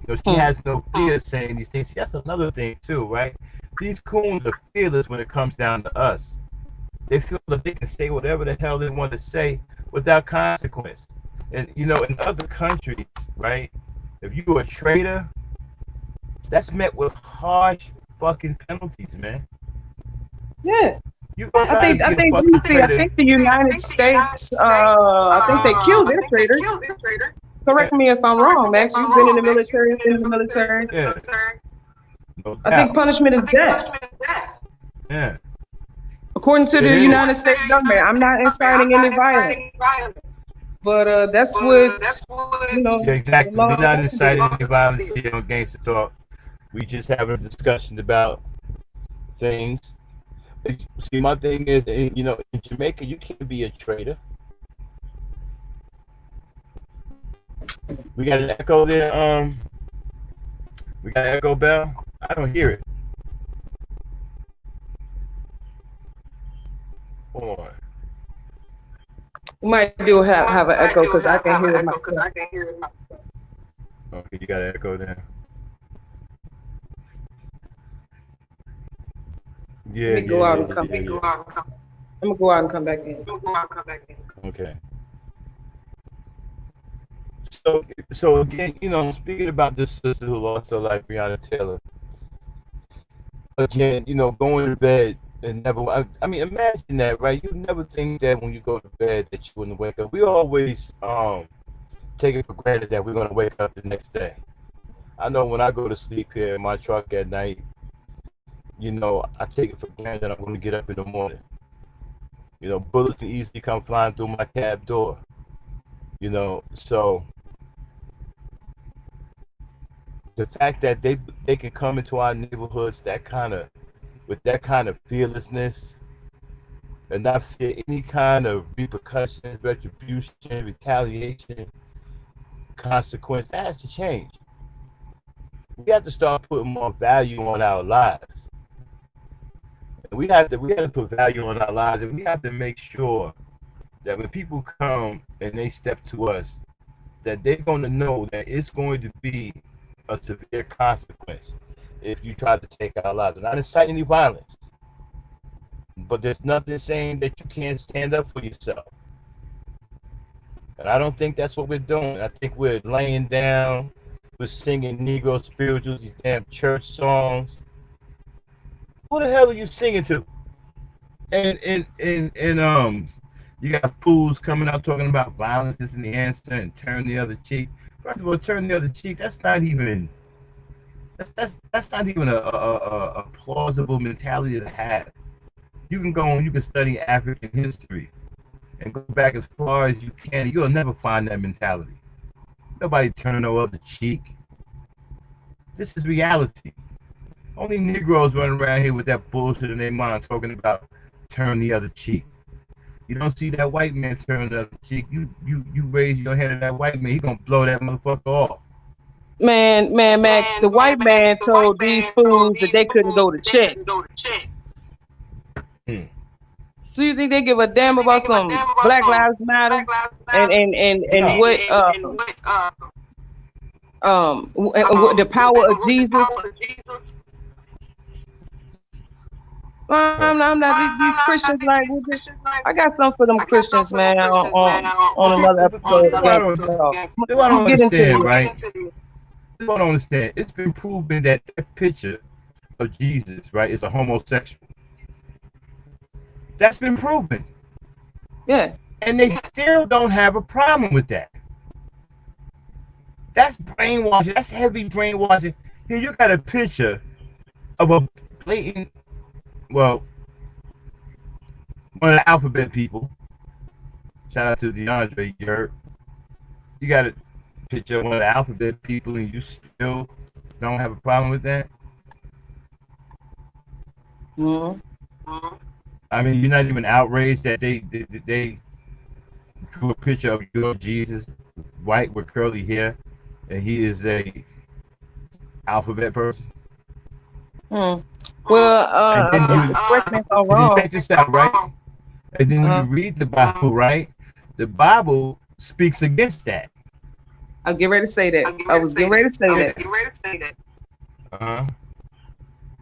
You know, she has no fear saying these things. See, that's another thing too, right? These coons are fearless when it comes down to us. They feel that they can say whatever the hell they want to say without consequence. And you know, in other countries, right? If you are a traitor, that's met with harsh fucking penalties, man. Yeah. You gonna I try think to I be a think fucking see, I traitor? think the United States I think they killed their traitors. Correct me if I'm wrong, Max. You've been in the military, been in the military. Yeah. No I think doubt. punishment is death. Yeah. According to It the is. United States government, I'm not inciting any violence. But that's what, you know, Yeah, exactly. the We're not law. inciting any violence here on Gangster Talk. We just having a discussion about things. See, my thing is, you know, in Jamaica, you can't be a traitor. We got an echo there. We got an echo, Bell. I don't hear it. Hold on. We might have an echo because I can hear it myself. Okay, you got an echo there. Yeah, Let me go out and come yeah. back. I'm gonna go out and come back in. Okay. So again, you know, speaking about this sister who lost her life, Breonna Taylor. Again, you know, going to bed and never. I mean, imagine that, right? You never think that when you go to bed that you wouldn't wake up. We always take it for granted that we're gonna wake up the next day. I know when I go to sleep here in my truck at night, you know, I take it for granted that I'm going to get up in the morning. You know, bullets can easily come flying through my cab door. You know, so the fact that they can come into our neighborhoods with that kind of fearlessness and not fear any kind of repercussions, retribution, retaliation, consequence, that has to change. We have to start putting more value on our lives. We have to put value on our lives, and we have to make sure that when people come and they step to us, that they're going to know that it's going to be a severe consequence if you try to take our lives. I'm not inciting any violence, but there's nothing saying that you can't stand up for yourself. And I don't think that's what we're doing. I think we're laying down, we're singing Negro spirituals, these damn church songs. Who the hell are you singing to? And you got fools coming out talking about violence is the answer and turn the other cheek. First of all, turn the other cheek. That's not even a plausible mentality to have. You can go and you can study African history and go back as far as you can. You'll never find that mentality. Nobody turn no other cheek. This is reality. Only Negroes running around here with that bullshit in their mind talking about turn the other cheek. You don't see that white man turn the other cheek. You raise your hand at that white man, he gonna blow that motherfucker off. Man, Max, the white man told these fools that they couldn't go to church. So you think they give a damn about some Black Lives Matter and what the power of Jesus? I'm not these Christians like I got something for them Christians, man, on another episode. They want to understand, right? They want to understand. It's been proven that picture of Jesus, right, is a homosexual. That's been proven. Yeah. And they still don't have a problem with that. That's brainwashing. That's heavy brainwashing. Here you got a picture of a blatant, well, one of the alphabet people. Shout out to DeAndre, you heard. You got a picture of one of the alphabet people and you still don't have a problem with that? Mm-hmm. I mean, you're not even outraged that they drew a picture of your Jesus, white with curly hair, and he is a alphabet person. Well, correct me if I'm wrong. Check this out, right? And then when you read the Bible, right, the Bible speaks against that. I'll get ready to say that. I was getting ready to say that. Uh-huh.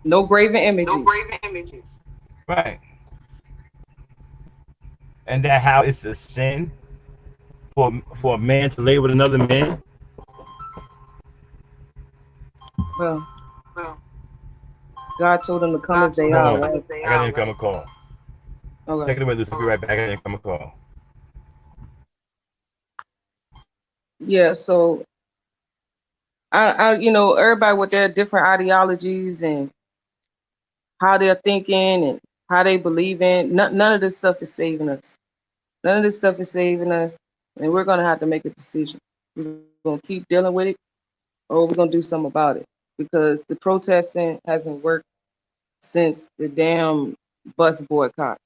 No graven images. Right. And that how it's a sin for a man to lay with another man? Well, God told them to come as they are, right? I got an incoming call. Okay. Take it away, Lucy. I'll be right back. I got an incoming call. Yeah, so I you know, everybody with their different ideologies and how they're thinking and how they believe in, none of this stuff is saving us. None of this stuff is saving us, and we're gonna have to make a decision. We're gonna keep dealing with it, or we're gonna do something about it, because the protesting hasn't worked since the damn bus boycott.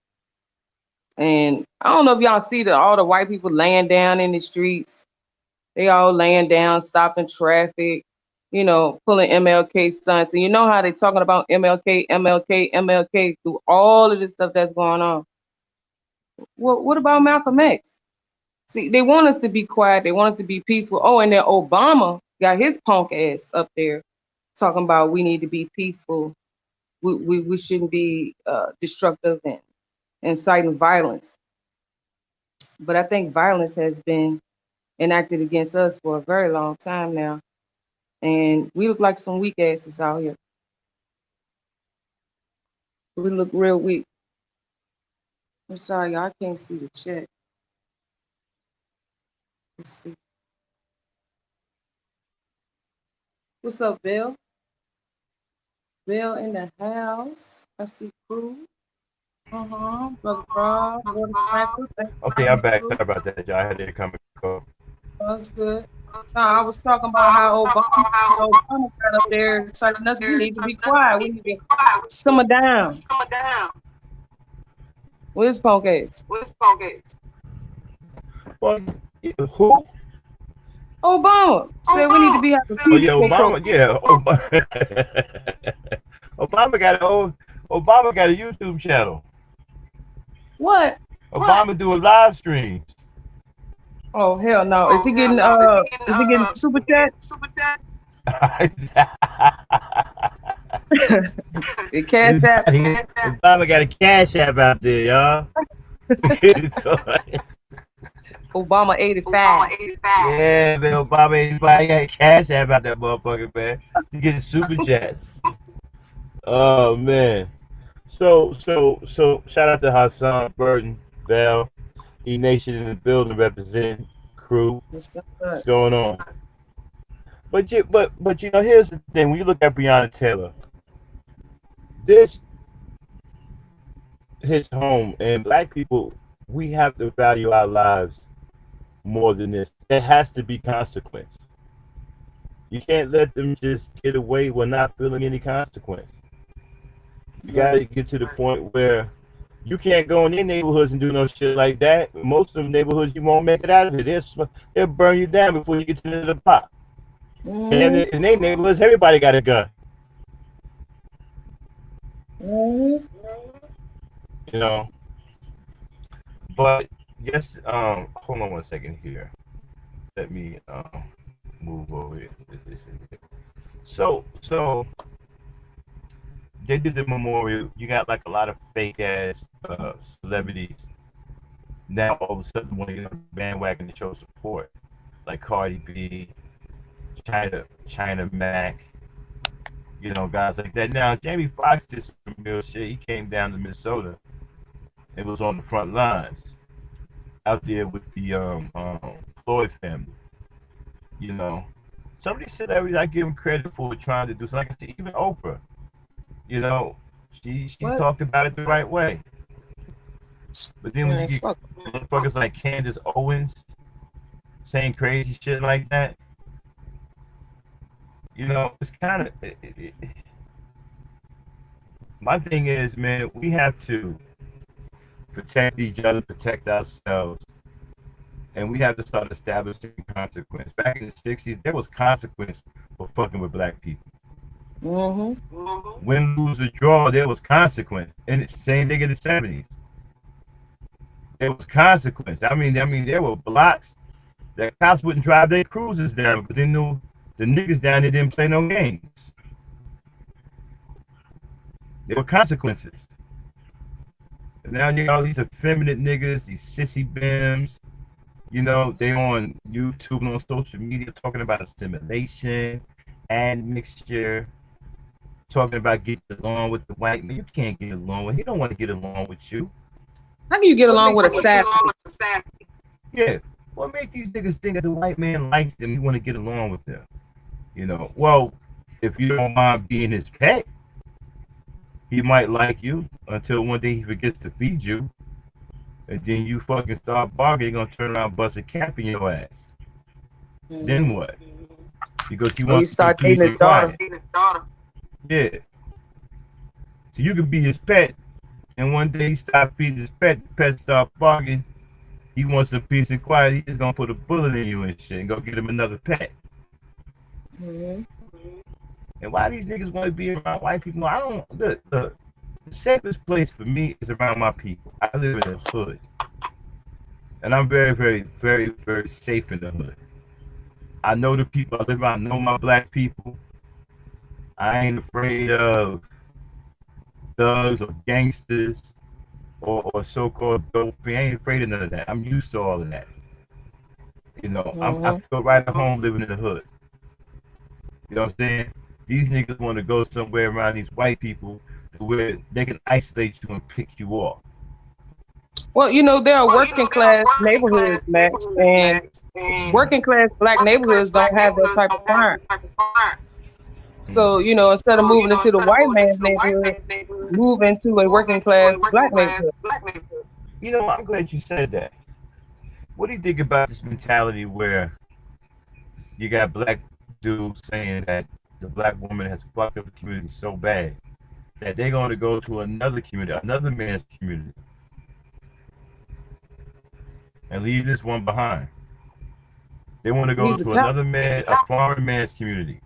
And I don't know if y'all see all the white people laying down in the streets. They all laying down, stopping traffic, you know, pulling MLK stunts. And you know how they talking about MLK through all of this stuff that's going on. What about Malcolm X? See, they want us to be quiet. They want us to be peaceful. Oh, and then Obama got his punk ass up there talking about we need to be peaceful. We shouldn't be destructive and inciting violence. But I think violence has been enacted against us for a very long time now. And we look like some weak asses out here. We look real weak. I'm sorry, y'all, I can't see the chat. Let's see. What's up, Bill? Bill in the house. I see crew. Brother Rob, Brother Franklin. Okay, I'm back. Sorry about that, y'all. I had to come and go. That's good. No, I was talking about how Obama got up there telling us we need to be quiet. We need to simmer down. Where's punk ass? Well, who? Obama said we need to be having peace. Oh yeah, Obama. Yeah, Obama got a YouTube channel. What? Obama doing live streams. Oh hell no! Is he getting super chat? The cash app. Obama got a cash app out there, y'all. Obama 85. Yeah, man, Obama 85. He got a cash app out that motherfucker, man. You getting super chats. Oh man. So shout out to Hassan, Burton, Bell, E Nation in the building, representing crew. What's going on? But you know, here's the thing. When you look at Breonna Taylor, this hits home, and black people, we have to value our lives more than this. There has to be consequence. You can't let them just get away with not feeling any consequence. You gotta get to the point where you can't go in their neighborhoods and do no shit like that. Most of them neighborhoods, you won't make it out of it. They'll burn you down before you get to the pot. And in their neighborhoods, everybody got a gun. You know. But yes, hold on one second here. Let me move over here. So they did the memorial. You got like a lot of fake ass celebrities now all of a sudden want to get on the bandwagon to show support, like Cardi B, China Mac, you know, guys like that. Now Jamie Foxx did some real shit. He came down to Minnesota. It was on the front lines out there with the Floyd family. You know, some of these celebrities I give them credit for trying to do something. Like I said, even Oprah. You know, she talked about it the right way. But then when you get motherfuckers like Candace Owens saying crazy shit like that, you know, it's kind of... My thing is, man, we have to protect each other, protect ourselves, and we have to start establishing consequence. Back in the 60s, there was consequence for fucking with black people. Win, lose, or draw, there was consequence. And it's the same thing in the 70s. There was consequence. I mean, there were blocks The cops wouldn't drive their cruisers down because they knew the niggas down there didn't play no games. There were consequences. And now you got all these effeminate niggas, these sissy bims. You know, they on YouTube and on social media talking about assimilation, admixture, talking about getting along with the white man. You can't get along with. He don't want to get along with you. How can you get along with a savage? Yeah. What makes these niggas think that the white man likes them? He want to get along with them. You know. Well, if you don't mind being his pet, he might like you until one day he forgets to feed you, and then you fucking start bargaining. You're gonna turn around and bust a cap in your ass. Then what? Because he wants to start be peace dating and quiet. Yeah. So you could be his pet, and one day he stop feeding his pet. The pet start barking. He wants some peace and quiet. He's just gonna put a bullet in you and shit, and go get him another pet. And why these niggas want to be around white people? No, I don't. Look, the safest place for me is around my people. I live in a hood, and I'm very, very, very, very safe in the hood. I know the people I live around. I know my black people. I ain't afraid of thugs or gangsters or so-called dope. I ain't afraid of none of that. I'm used to all of that. You know, I feel right at home living in the hood. You know what I'm saying? These niggas want to go somewhere around these white people where they can isolate you and pick you off. Well, you know, there are working class neighborhoods, Max, and working class black neighborhoods don't have that type of crime. So, you know, instead of moving into the white man's neighborhood, move into a working class black neighborhood. You know, I'm glad you said that. What do you think about this mentality where you got black dudes saying that the black woman has fucked up the community so bad that they're going to go to another community, another man's community, and leave this one behind? They want to go to another man, a foreign man's community.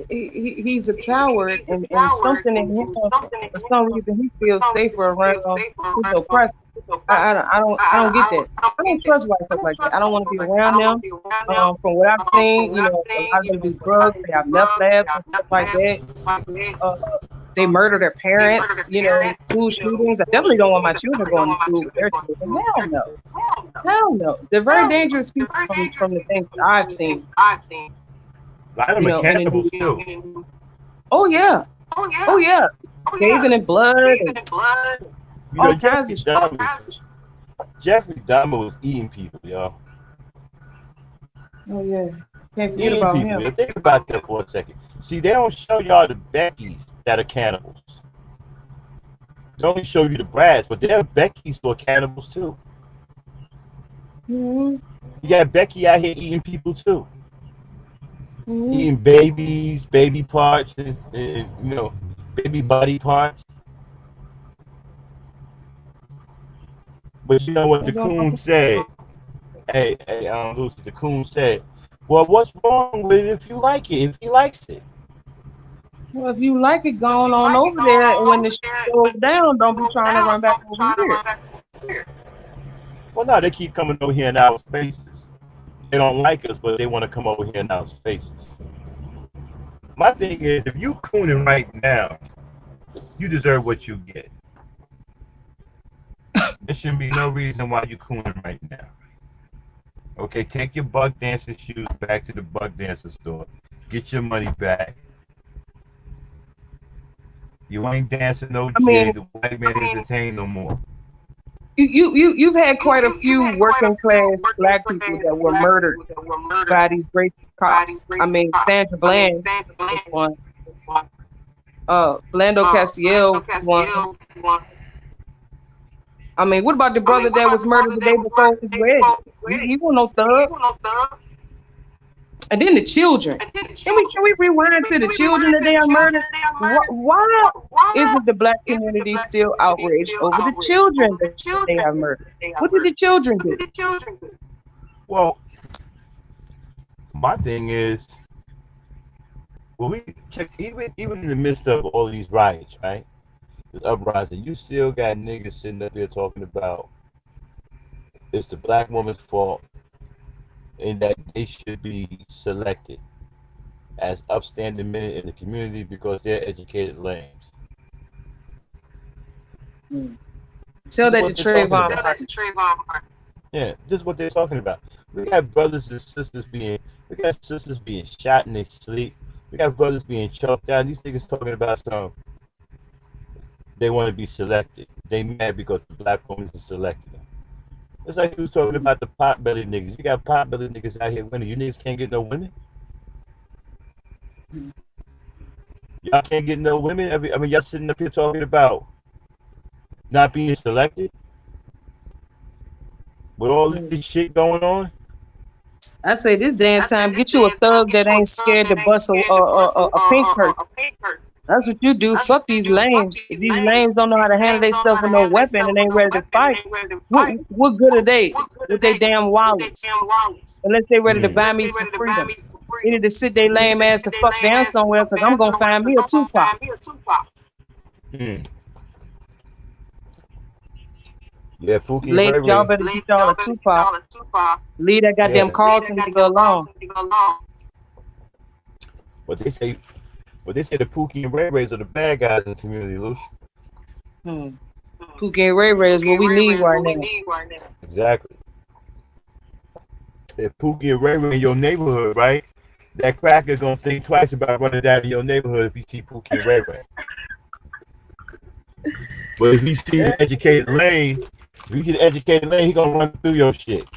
He's a coward, and something in him, for some reason, he feels safer around his oppressor. I don't get that. I don't trust white folks like that. I don't want to be around them. From what I've seen, you know, a lot of them do drugs. They have meth labs and stuff like that. They murder their parents. You know, school shootings. I definitely don't want my children going to school with their children. Hell no. They're very dangerous people from the things that I've seen. A lot of them are cannibals too. Oh yeah. Bathing in blood. You know, Jeffrey Dahmer was eating people, y'all. Oh yeah. Can't forget Eating about people. him. Think about that for a second. See, they don't show y'all the Beckys that are cannibals. They only show you the Brads, but there are Beckys who are cannibals too. You got Becky out here eating people too. Eating babies, baby parts, and you know, baby body parts. But you know what the coon said? Hey, Lucy, the coon said, well, what's wrong with it if you like it, if he likes it? Well, if you like it, going on over there, and when the shit goes down, don't be trying to run back over here. Well, no, they keep coming over here in our spaces. They don't like us, but they want to come over here in our spaces. My thing is, if you cooning right now, you deserve what you get. There shouldn't be no reason why you cooning right now. Okay, take your buck dancing shoes back to the buck dancing store. Get your money back. You ain't dancing no jig. The white man ain't entertained no more. You've had quite a few working class black people that were murdered by these racist cops. I mean, Sandra Bland was one. Blando Castiel was one. I mean, what about the brother that was murdered the day before his wedding? He wasn't no thug. And then the children. Can we rewind to the children that they are murdered? Why isn't the black community still outraged over the children that they have murdered? What did the children do? Well, my thing is, well, we check even in the midst of all of these riots, right? The uprising, you still got niggas sitting up there talking about it's the black woman's fault and that they should be selected as upstanding men in the community because they're educated lambs. Tell This is that to what they're talking Trayvon about. Martin. Yeah, this is what they're talking about. We got brothers and sisters we got sisters being shot in their sleep. We got brothers being choked out. These niggas talking about some. They want to be selected. They mad because the black women are selected them. It's like he was talking about the pot belly niggas. You got pot belly niggas out here winning. You niggas can't get no women. Y'all can't get no women. I mean, y'all sitting up here talking about not being selected with all this shit going on. I say this damn time, get you a thug that ain't scared to bust a pink person. That's what you do. Fuck these lames. If these lames don't know how to handle themselves with no weapon and ain't ready to fight, what good are they with their damn wallets? Unless they ready to buy me some freedom. They need to sit their lame ass to fuck down somewhere because I'm going to find me a Tupac. Yeah, Pookie Ladies, and Ray y'all Ray. better get y'all a Tupac. Leave that goddamn Carlton to go along. What they say the Pookie and Ray Rays are the bad guys in the community, Luce. Pookie and Ray Ray is what we need right now. Exactly. If Pookie and Ray Ray in your neighborhood, right, that cracker gonna think twice about running down in your neighborhood if he see Pookie and Ray Ray. But if he sees an educated lane, he gonna run through your shit.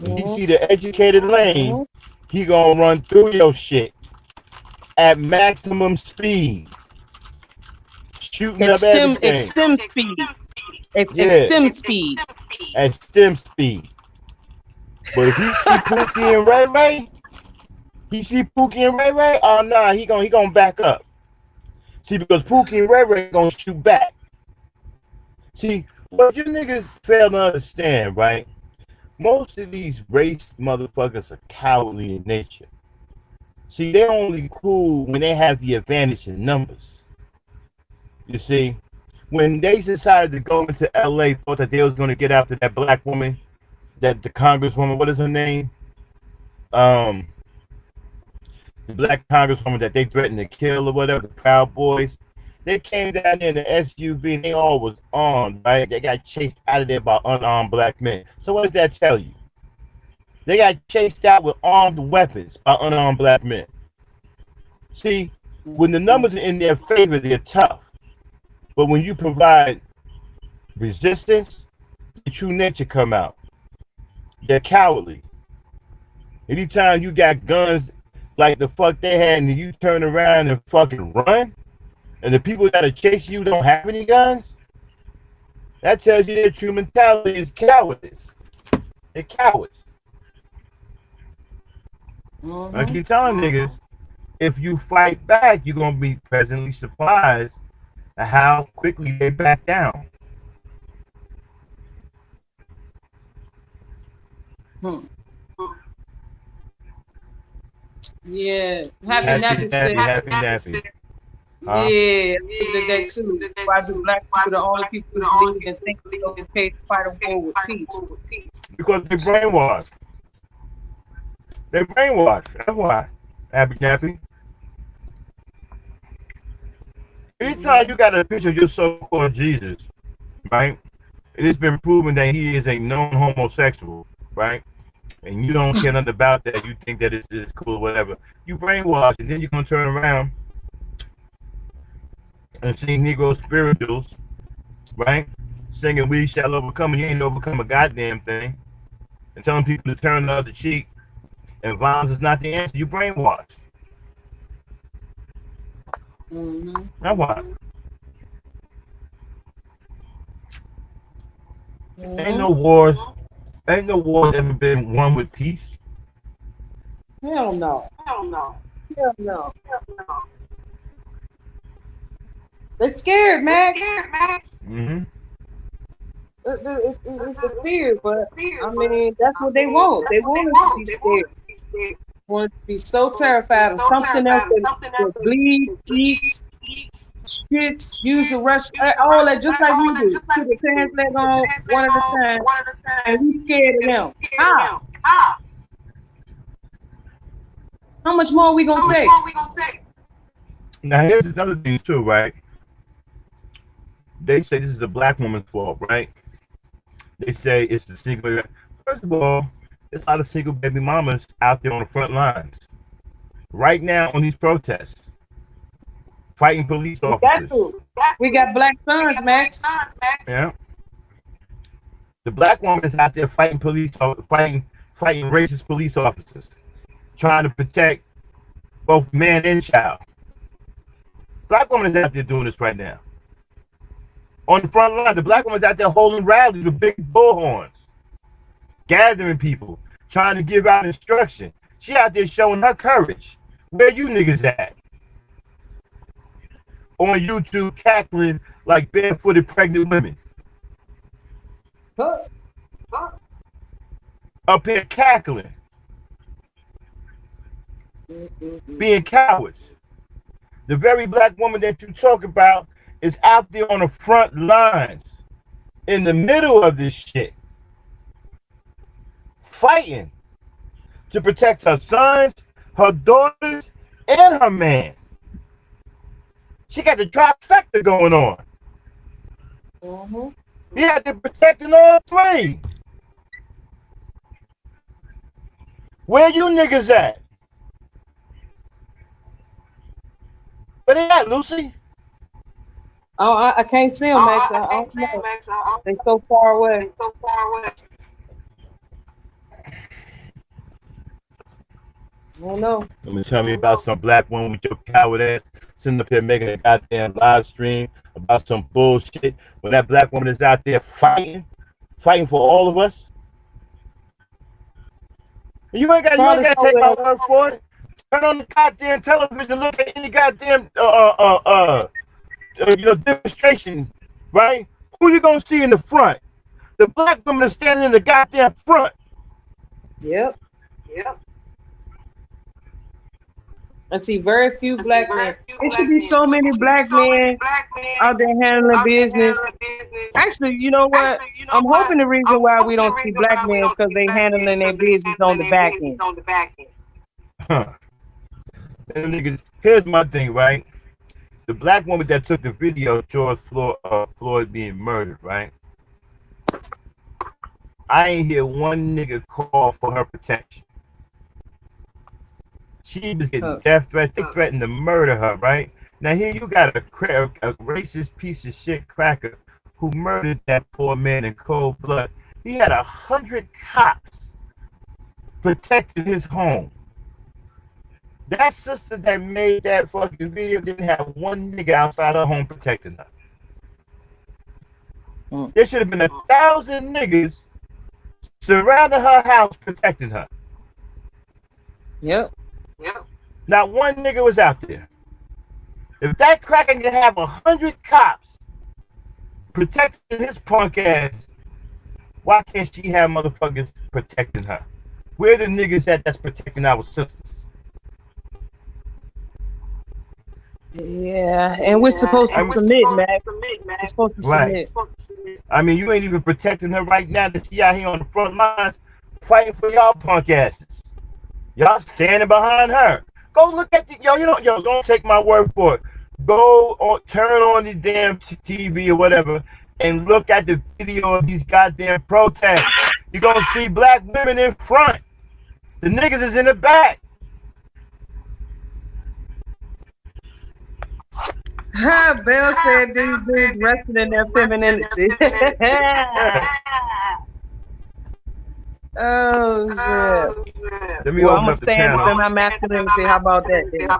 If he see the educated lane, he gonna run through your shit at maximum speed, shooting up everything. It's STEM speed. It's STEM speed. At STEM speed. But if he see Pookie and Ray Ray, oh nah, he gonna back up. See, because Pookie and Ray Ray gonna shoot back. See, what you niggas fail to understand, right? Most of these race motherfuckers are cowardly in nature. See, they're only cool when they have the advantage in numbers. You see, when they decided to go into LA, thought that they was gonna get after that black woman, that the congresswoman, what is her name? The black congresswoman that they threatened to kill or whatever, the Proud Boys. They came down there in the SUV and they all was armed, right? They got chased out of there by unarmed black men. So what does that tell you? They got chased out with armed weapons by unarmed black men. See, when the numbers are in their favor, they're tough. But when you provide resistance, your true nature come out. They're cowardly. Anytime you got guns like the fuck they had and you turn around and fucking run, and the people that are chasing you don't have any guns, that tells you their true mentality is cowardice. They're cowards. I keep telling niggas, if you fight back, you're going to be pleasantly surprised at how quickly they back down. Yeah, happy nappy. Huh? Yeah, I did that too. Why do black people the only people who believe and think it's okay to fight a war with peace? Because they brainwashed. They brainwashed. That's why. Happy nappy. Anytime you got a picture of your so-called Jesus, right? It has been proven that he is a known homosexual, right? And you don't care nothing about that. You think that it's cool or whatever. You brainwash, and then you're going to turn around and sing Negro spirituals, right? Singing "We Shall Overcome," and you ain't overcome a goddamn thing. And telling people to turn the other cheek, and violence is not the answer. You brainwash. That's why. Ain't no wars ever been won with peace. Hell no. They're scared, Max. Mm-hmm. It's a fear, but I mean, that's what they want. They want us to be scared. They want us to be so terrified of something else that bleeds, eats, shits, use the rush, all that, just like we do. Put the pants leg on one at a time, and we scared of them. How? How much more are we gonna take? Now here's another thing too, right? They say this is the black woman's fault, right? They say it's the single. First of all, there's a lot of single baby mamas out there on the front lines right now on these protests, fighting police officers. We got black sons, Max. Yeah. The black woman is out there fighting fighting racist police officers, trying to protect both man and child. Black woman is out there doing this right now. On the front line, the black woman's out there holding rallies with big bullhorns, gathering people, trying to give out instruction. She out there showing her courage. Where you niggas at? On YouTube, cackling like barefooted pregnant women. Up here cackling. Being cowards. The very black woman that you talk about is out there on the front lines, in the middle of this shit, fighting to protect her sons, her daughters, and her man. She got the trifecta going on. Yeah, they're protecting all three. Where you niggas at? Where they at, Lucy? Oh, I can't see them, Max. I don't know. They're so far away. I don't know. Tell me about some black woman with your coward ass sitting up here making a goddamn live stream about some bullshit when that black woman is out there fighting for all of us. You ain't gotta take my word for it. Turn on the goddamn television, look at any goddamn demonstration, right? Who you gonna see in the front? The black woman is standing in the goddamn front. Yep. I see very few black men. There should be so many black men out there handling business. Actually, you know what? I'm hoping the reason why we don't see black men is because they handling their business on the back end. Huh. And niggas, here's my thing, right? The black woman that took the video of George Floyd being murdered, right? I ain't hear one nigga call for her protection. She was getting death threats. They threatened to murder her, right? Now here you got a racist piece of shit cracker who murdered that poor man in cold blood. He had 100 cops protecting his home. That sister that made that fucking video didn't have one nigga outside her home protecting her. There should have been 1,000 niggas surrounding her house protecting her. Yep. Not one nigga was out there. If that cracker can have 100 cops protecting his punk ass, why can't she have motherfuckers protecting her? Where the niggas at that's protecting our sisters? Yeah, and we're supposed to submit, Max. We're supposed to submit. I mean, you ain't even protecting her right now that she out here on the front lines fighting for y'all punk asses. Y'all standing behind her. Go look at don't take my word for it. Go turn on the damn TV or whatever and look at the video of these goddamn protests. You're gonna see black women in front. The niggas is in the back. Bell said these dudes resting in their femininity. Oh shit. Let me I'm open gonna up the stand panel. within my masculinity. How about that? Then? All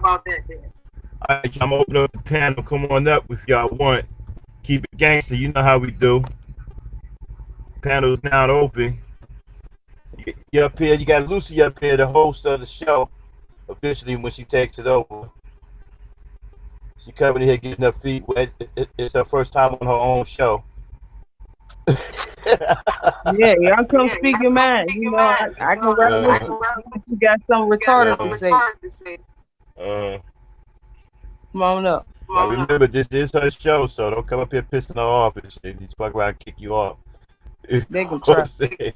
right, I'm gonna open up the panel. Come on up if y'all want. Keep it gangster. You know how we do. Panel is now open. You up here. You got Lucy up here, the host of the show, officially when she takes it over. She coming here getting her feet wet. It's her first time on her own show. Yeah, y'all come speak your mind. You know, I can run with you. You got something retarded to say. Come on up. Now remember, this is her show, so don't come up here pissing her off and shit. These fuck around, kick you off. You They can know try. what I'm saying?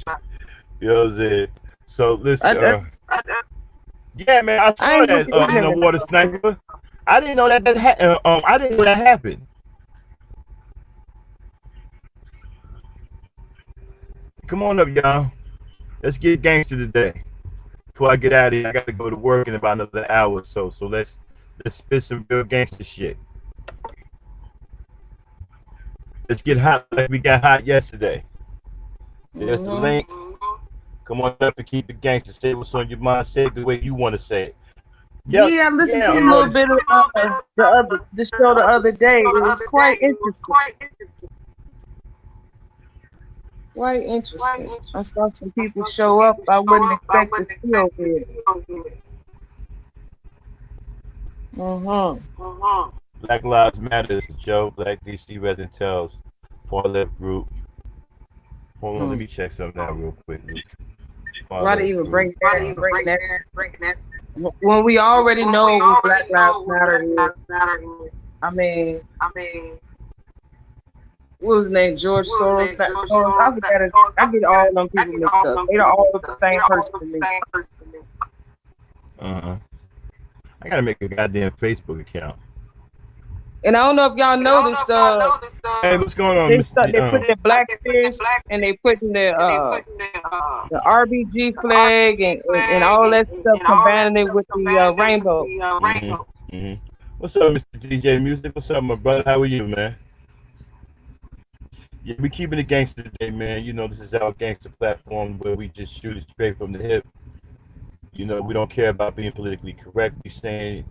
You know what I'm saying? So listen, yeah, man, I I saw ain't that. looking at it. Water Sniper. I didn't know that I didn't know that happened. Come on up, y'all. Let's get gangster today. Before I get out of here, I got to go to work in about another hour or so. So let's spit some real gangster shit. Let's get hot like we got hot yesterday. There's the link. Come on up and keep it gangster. Say what's on your mind. Say it the way you want to say it. Yep. Yeah, I listened to a little bit of the show the other day. It was quite interesting. Quite interesting. I saw some people show up I wouldn't expect to see over here. Black Lives Matter is a joke. Black DC resident tells far left group. Hold on, let me check something out real quick. Why to even bring that? When we already know what Black Lives Matter is. I mean, what was his name? George Soros. I get all of them people mixed up. They don't all look the same person to me. I gotta make a goddamn Facebook account. And I don't know if y'all noticed. Hey, what's going on? They put their black fist and they put in the RBG flag and all that stuff, combining it with the rainbow. What's up, Mr. DJ Music? What's up, my brother? How are you, man? Yeah, we keeping it gangster today, man. You know, this is our gangster platform where we just shoot it straight from the hip. You know, we don't care about being politically correct. We saying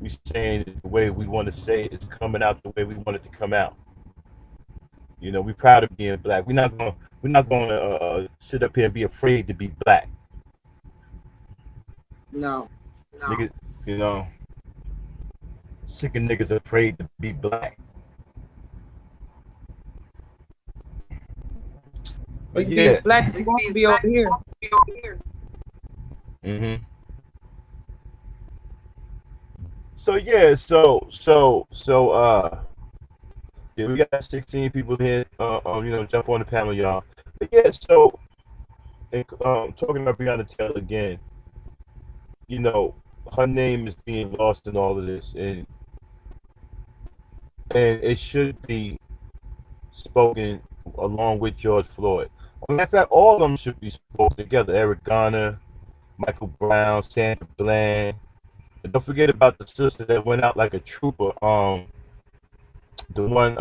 it the way we want to say it. It's coming out the way we want it to come out. You know, we're proud of being black. We're not going to sit up here and be afraid to be black. No. Niggas, you know, sick of niggas afraid to be black. But yeah, black people want to be over here. So yeah, yeah, we got 16 people here. You know, jump on the panel, y'all. But yeah, so talking about Breonna Taylor again. You know, her name is being lost in all of this, and it should be spoken along with George Floyd. In fact, all of them should be spoken together. Eric Garner, Michael Brown, Sandra Bland. And don't forget about the sister that went out like a trooper. The one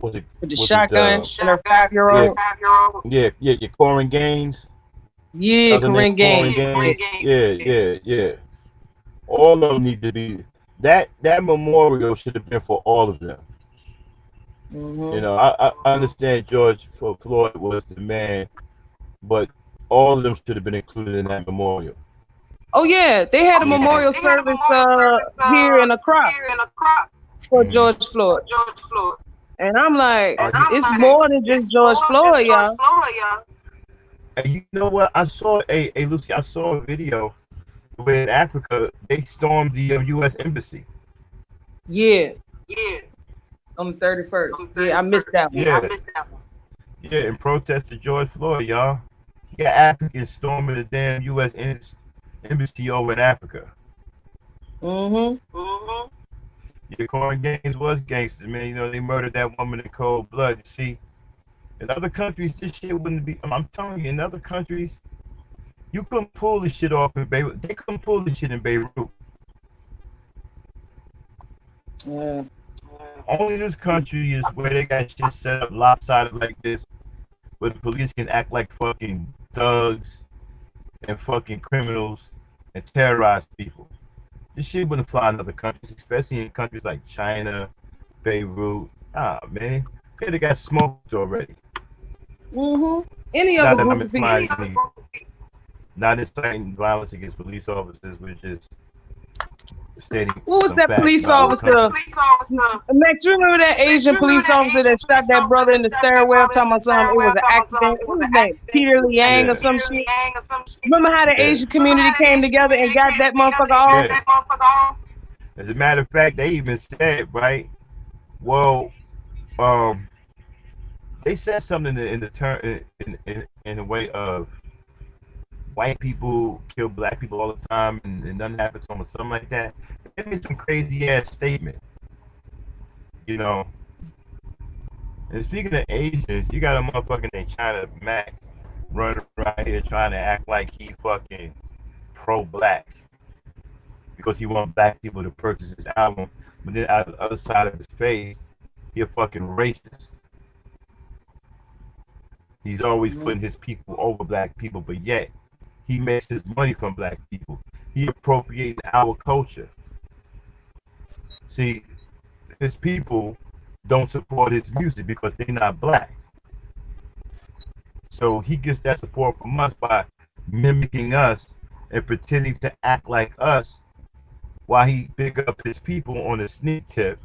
was it with the shotgun and her 5-year-old? Yeah, Corinne Gaines. Yeah, Corinne Gaines. Yeah. All of them need to be that memorial should have been for all of them. You know, I understand George Floyd was the man, but all of them should have been included in that memorial. Oh yeah, they had a memorial service here in Accra for George Floyd. And I'm like, it's more than just George Floyd, y'all. And you know what? I saw Lucy. I saw a video where in Africa they stormed the U.S. embassy. Yeah. On the 31st. Yeah, I missed that one. Yeah, in protest to George Floyd, y'all. You got Africans storming the damn U.S. embassy over in Africa. Yeah, Corinne Gaines was gangsters, man. You know, they murdered that woman in cold blood. You see, in other countries, this shit wouldn't be. I'm telling you, in other countries, you couldn't pull this shit off in Beirut. They couldn't pull this shit in Beirut. Yeah. Only this country is where they got shit set up lopsided like this, where the police can act like fucking thugs and fucking criminals and terrorize people. This shit wouldn't fly in other countries, especially in countries like China, Beirut. Man, they got smoked already. Any other group of people. Not inciting violence against police officers, which is stating. What was that police officer? Max, you remember that Asian police officer that shot that brother in the stairwell talking about something? It was an accident. What was his name? Peter Liang or some shit? Remember how the Asian community came together and got that motherfucker off? As a matter of fact, they even said, right? Well, um, they said something in the turn in the way of white people kill black people all the time and nothing happens to them or something like that. They made some crazy ass statement, you know. And speaking of Asians, you got a motherfucker named China Mac running around here trying to act like he fucking pro-black because he wants black people to purchase his album, but then out of the other side of his face, he a fucking racist. He's always putting his people over black people, but yet he makes his money from black people. He appropriating our culture. See, his people don't support his music because they're not black. So he gets that support from us by mimicking us and pretending to act like us while he pick up his people on a sneak tip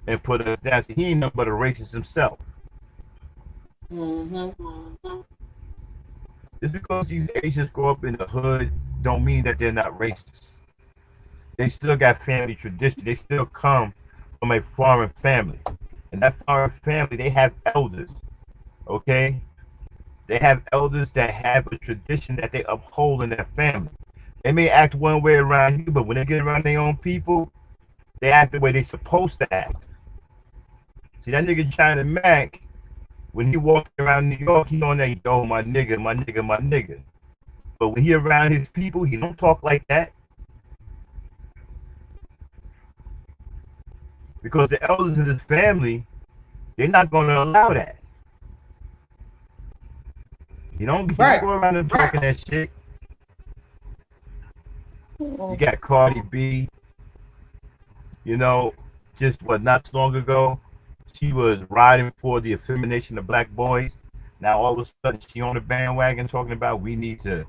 and put us down. See, he ain't nothing but a racist himself. Just because these Asians grow up in the hood don't mean that they're not racist. They still got family tradition. They still come from a foreign family. And that foreign family, they have elders, okay? They have elders that have a tradition that they uphold in their family. They may act one way around you, but when they get around their own people, they act the way they're supposed to act. See, that nigga China Mac, when he walking around New York, he on that, yo, my nigga, my nigga, my nigga. But when he around his people, he don't talk like that. Because the elders in his family, they're not going to allow that. You don't go around and talking that shit. You got Cardi B, you know, just not so long ago, she was riding for the effemination of black boys. Now all of a sudden she on the bandwagon talking about we need to,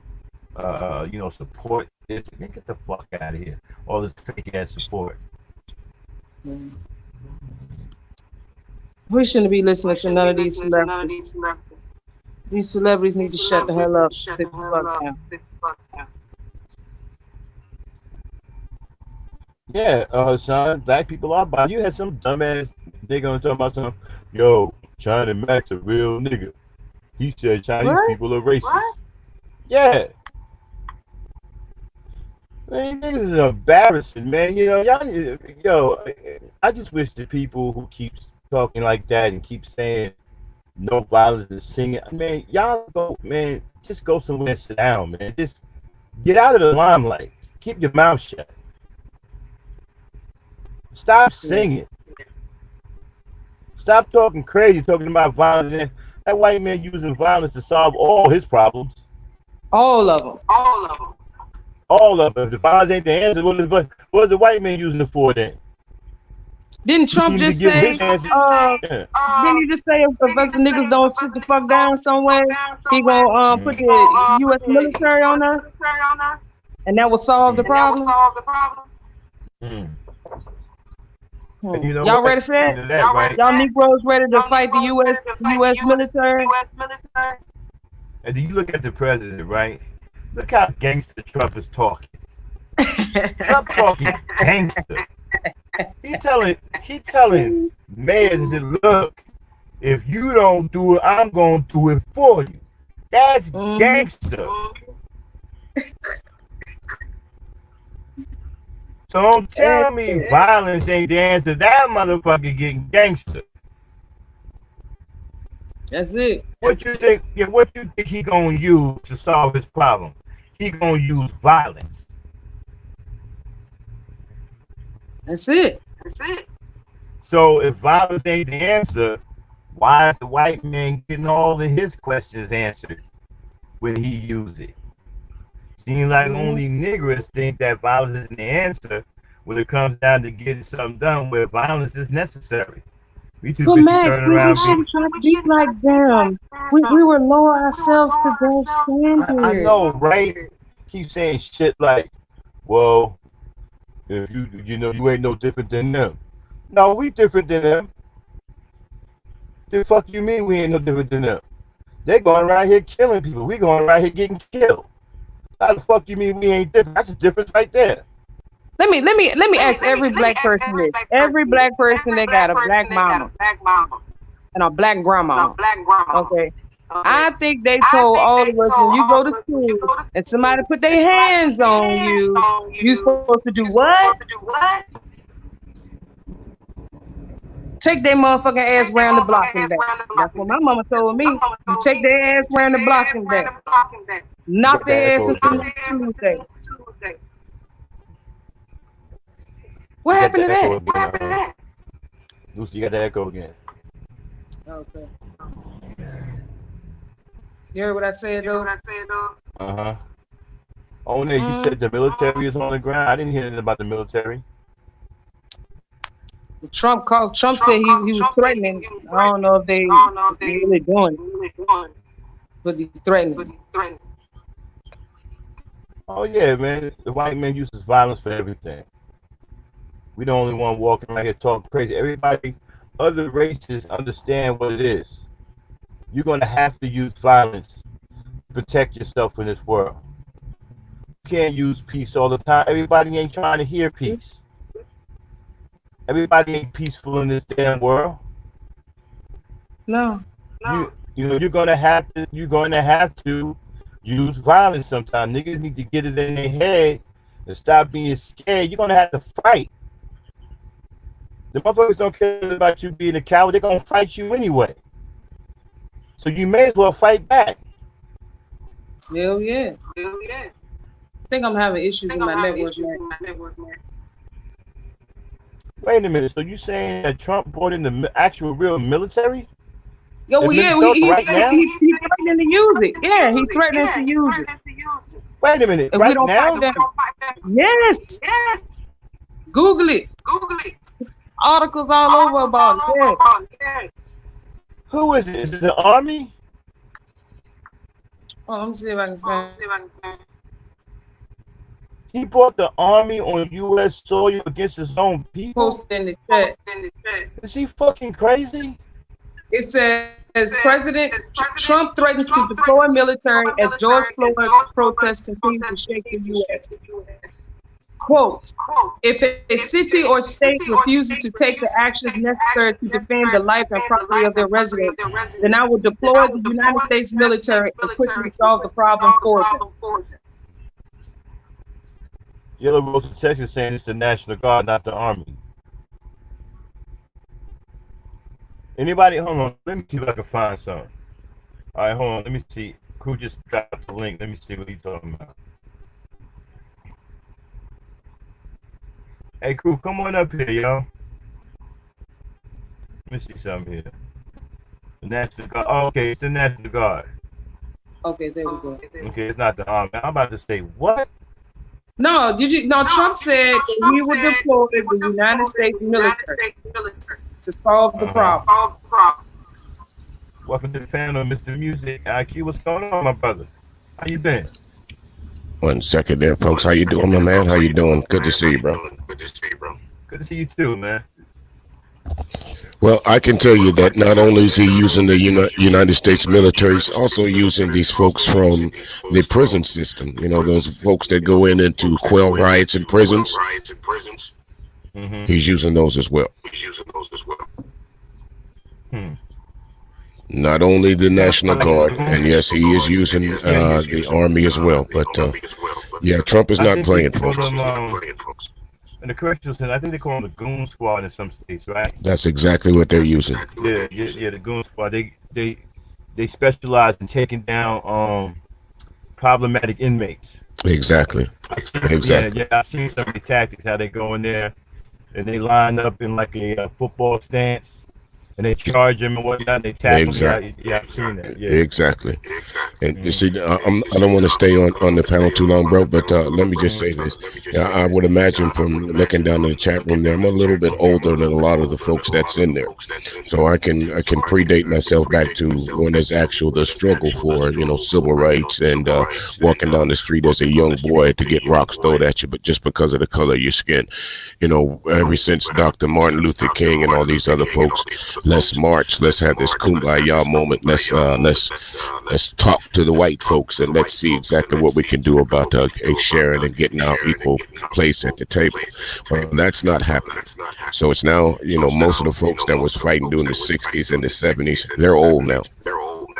you know, support this. Man, get the fuck out of here. All this fake ass support. We shouldn't be listening to none of these celebrities. These celebrities need to shut the hell up. Sit the fuck down. Yeah, son, black people are buying. You had some dumbass nigga on talking about something. Yo, China Mac's a real nigga. He said Chinese people are racist. What? Yeah. Man, niggas is embarrassing, man. You know, y'all. Yo, I just wish the people who keep talking like that and keep saying no violence and singing. Man, y'all go, man. Just go somewhere and sit down, man. Just get out of the limelight. Keep your mouth shut. Stop singing. Stop talking crazy, talking about violence. That white man using violence to solve all his problems. All of them. All of them. All of them. If the violence ain't the answer, what is the white man using it for then? Didn't Trump just say, didn't he just say if us niggas don't sit the fuck down somewhere, he gonna put the U.S. military on us? And that will solve the problem? You know y'all ready for that? Right? Y'all Negroes ready to fight the U.S. military? And do you look at the president, right? Look how gangster Trump is talking. Trump talking gangster. He telling mayors that look, if you don't do it, I'm gonna do it for you. That's gangster. So don't tell me violence ain't the answer. That motherfucker getting gangster. That's it. What you think? Yeah, what you think he gonna use to solve his problem? He gonna use violence. That's it. That's it. So if violence ain't the answer, why is the white man getting all of his questions answered when he use it? Seems like only niggers think that violence isn't the answer when it comes down to getting something done where violence is necessary. We too busy turning around. We shouldn't be like them. We will lower ourselves to their standard. I know, right? Keep saying shit like, well, if you know you ain't no different than them. No, we different than them. The fuck you mean we ain't no different than them? They going around here killing people. We going around here getting killed. How the fuck you mean we ain't different? That's a difference right there. Let me ask every black person this. Every black person that got a black mama and a black grandma. Okay. I think they told all of us when you go to school and somebody put their hands on you, you supposed to do what? Take their motherfucking ass round the block and back. That's what my mama told me. You take their ass round the block and back. Knock their ass into next Tuesday. What happened to that? Lucy, you got the echo again. Okay. You heard what I said, though? Uh-huh. Oh, no, you said the military is on the ground? I didn't hear anything about the military. Trump said he was threatening. I don't know if they really doing it, but he's threatening. Oh, yeah, man. The white man uses violence for everything. We the only one walking around here talking crazy. Everybody, other races understand what it is. You're going to have to use violence to protect yourself in this world. You can't use peace all the time. Everybody ain't trying to hear peace. Everybody ain't peaceful in this damn world. No. You know, you're gonna have to use violence sometimes. Niggas need to get it in their head and stop being scared. You're gonna have to fight. The motherfuckers don't care about you being a coward. They're gonna fight you anyway. So you may as well fight back. Hell yeah. I think I'm having issues with my network, man. Wait a minute. So you saying that Trump brought in the actual real military? Yo, well, yeah, he's threatening to use it. Yeah, he's threatening to use it. Wait a minute. If right we don't now? fight them, yes. Google it. Articles all over about it. Yeah. Who is it? Is it the army? Oh, let me see if I can find. He brought the army on U.S. soil against his own people. Post in the chat. Is he fucking crazy? It says President Trump threatens to deploy military as George Floyd protests continue to shake the U.S. Quote, if a city or state refuses to take the actions necessary to defend the life and property of their residents, then I will deploy the United States military and quickly solve the problem for them. Yellow Rose of Texas saying it's the National Guard, not the Army. Anybody? Hold on. Let me see if I can find something. All right, hold on. Let me see. Crew just dropped the link. Let me see what he's talking about. Hey, Crew, come on up here, y'all. Let me see something here. The National Guard. Oh, okay, it's the National Guard. Okay, there we go. Okay, it's not the Army. I'm about to say, what? No, Trump said that he would deploy the United States military to solve the problem. Welcome to the panel, Mr. Music IQ. What's going on, my brother? How you been? 1 second there, folks. How you doing, my man? How you doing? Good to see you, bro. Good to see you too, man. Well, I can tell you that not only is he using the United States military, he's also using these folks from the prison system. You know, those folks that go in and to quell riots in prisons. Mm-hmm. He's using those as well. Not only the National Guard, and yes, he is using the Army as well. But yeah, Trump is not playing, folks. In the correctional center, I think they call them the Goon Squad in some states, right? That's exactly what they're using. Yeah, the Goon Squad. They specialize in taking down problematic inmates. Exactly. Yeah, I've seen some of the tactics, how they go in there and they line up in like a football stance. And they charge him and whatnot. They tackle him. Yeah, I've seen that. Yeah. Exactly. And you see, I don't want to stay on the panel too long, bro. But let me just say this. I would imagine from looking down in the chat room there, I'm a little bit older than a lot of the folks that's in there, so I can predate myself back to when there's the struggle for civil rights and walking down the street as a young boy to get rocks thrown at you, but just because of the color of your skin. Ever since Dr. Martin Luther King and all these other folks. Let's march. Let's have this kumbaya moment. Let's talk to the white folks, and let's see exactly what we can do about sharing and getting our equal place at the table. Well, that's not happening. So it's now, most of the folks that was fighting during the 60s and the 70s, they're old now.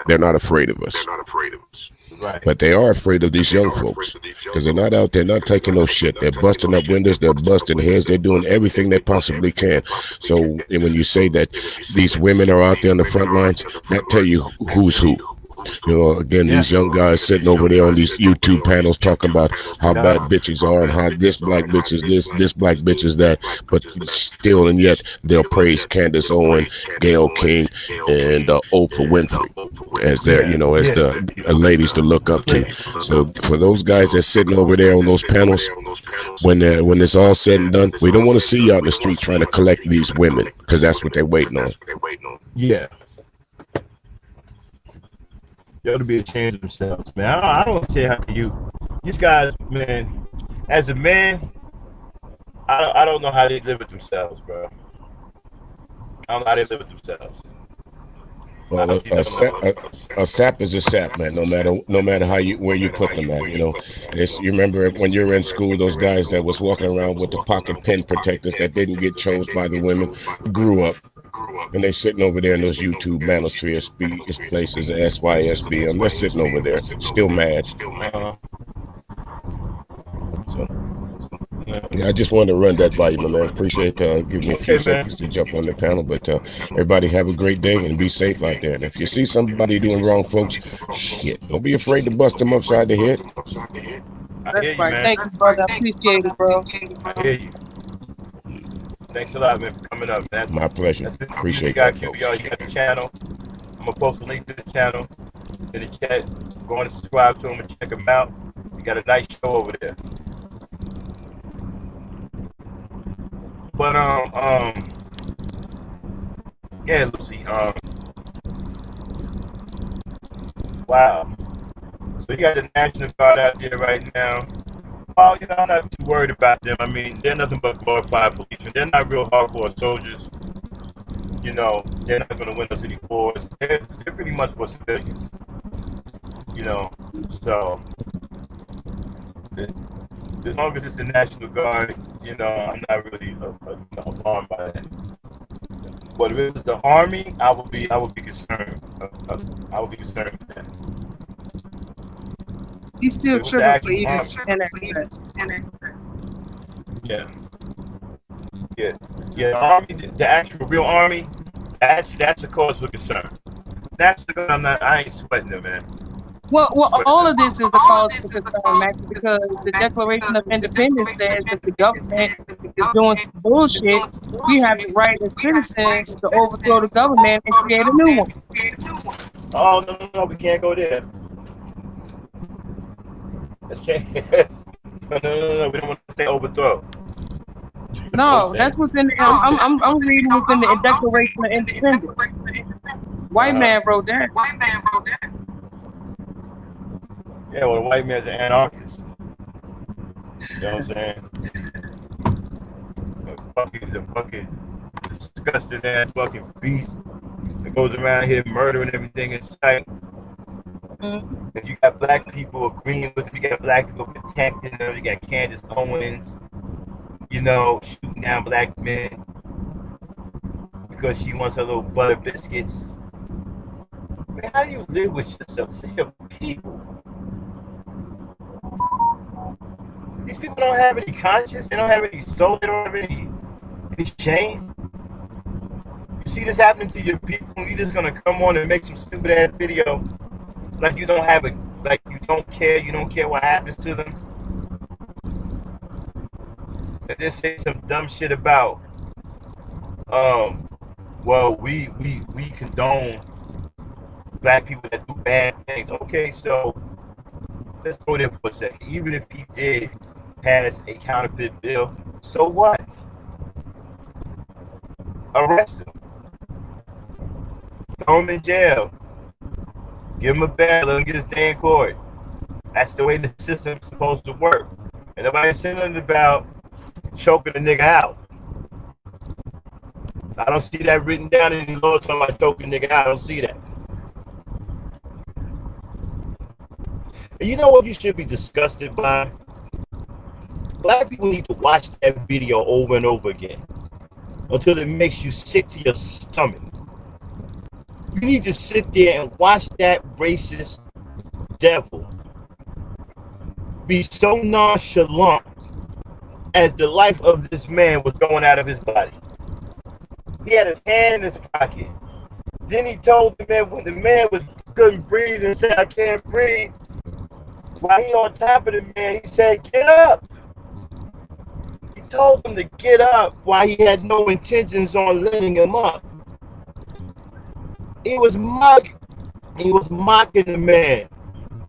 They're not afraid of us. Right. But they are afraid of these young folks, because they're not out there, not taking no shit. They're busting up windows, they're busting heads, they're doing everything they possibly can. So when you say that these women are out there on the front lines, that tell you who's who. Again, these young guys sitting over there on these YouTube panels talking about how bad bitches are and how this black bitch is this black bitch is that, but still and yet they'll praise Candace Owen, Gayle King, and Oprah Winfrey as their, as the ladies to look up to. So for those guys that's sitting over there on those panels, when it's all said and done, we don't want to see you out in the street trying to collect these women, because that's what they're waiting on. Yeah. They ought to be ashamed of themselves, man. I don't care how these guys, man. As a man, I don't know how they live with themselves, bro. I don't know how they live with themselves. Well, a sap is a sap, man. No matter where you put them at, you remember when you were in school, those guys that was walking around with the pocket pen protectors that didn't get chose by the women, grew up. And they're sitting over there in those YouTube manosphere places, SYSB, and they're sitting over there, still mad. So, yeah, I just wanted to run that by you, my man. Appreciate giving me a few seconds to jump on the panel. But everybody have a great day and be safe out there. And if you see somebody doing wrong, folks, shit, don't be afraid to bust them upside the head. That's right. Thank you, brother. I appreciate it, bro. I hear you. Thanks a lot, man, for coming up, man. My pleasure. Appreciate that. You got the channel. I'm gonna post a link to the channel in the chat. Go on and subscribe to them and check them out. You got a nice show over there. But yeah, Lucy. Wow. So you got the National Guard out there right now. Oh, I'm not too worried about them. I mean, they're nothing but glorified policemen. They're not real hardcore soldiers. They're not going to win us any wars. They're pretty much for civilians. So as long as it's the National Guard, I'm not really alarmed by that. But if it was the Army, I would be concerned. I would be concerned with that. He's still tripping for even saying that. Yeah. The Army, the actual real Army, that's a cause for concern. That's the I ain't sweating them, man. Well, all of this is a cause for concern, Max, because the Declaration of Independence says that the government is doing some bullshit. We have the right as citizens to overthrow the government and create a new one. Oh, no, we can't go there. Let's change. No, we don't want to say overthrow. No, that's what's in the. I'm reading what's in the Declaration of Independence. White man wrote that. Yeah, well, the white man's an anarchist. You know what I'm saying? The fucking disgusting ass fucking beast that goes around here murdering everything in sight. Mm-hmm. And you got black people agreeing with him. You got black people protecting them. You got Candace Owens, shooting down black men because she wants her little butter biscuits. Man, how do you live with yourself? Such a people. These people don't have any conscience. They don't have any soul. They don't have any shame. You see this happening to your people, and you're just gonna come on and make some stupid ass video like you don't have like you don't care what happens to them. And just say some dumb shit about well, we condone black people that do bad things. Okay, so let's go there for a second. Even if he did pass a counterfeit bill, so what? Arrest him. Throw him in jail. Give him a bail. Let him get his day in court. That's the way the system's supposed to work. And nobody's saying nothing about choking a nigga out. I don't see that written down in any law talking about choking a nigga out. I don't see that. And you know what you should be disgusted by? Black people need to watch that video over and over again until it makes you sick to your stomach. You need to sit there and watch that racist devil be so nonchalant as the life of this man was going out of his body. He had his hand in his pocket. Then he told the man, when the man couldn't breathe and said, I can't breathe, while he on top of the man, he said, get up. He told him to get up while he had no intentions on letting him up. He was mocking the man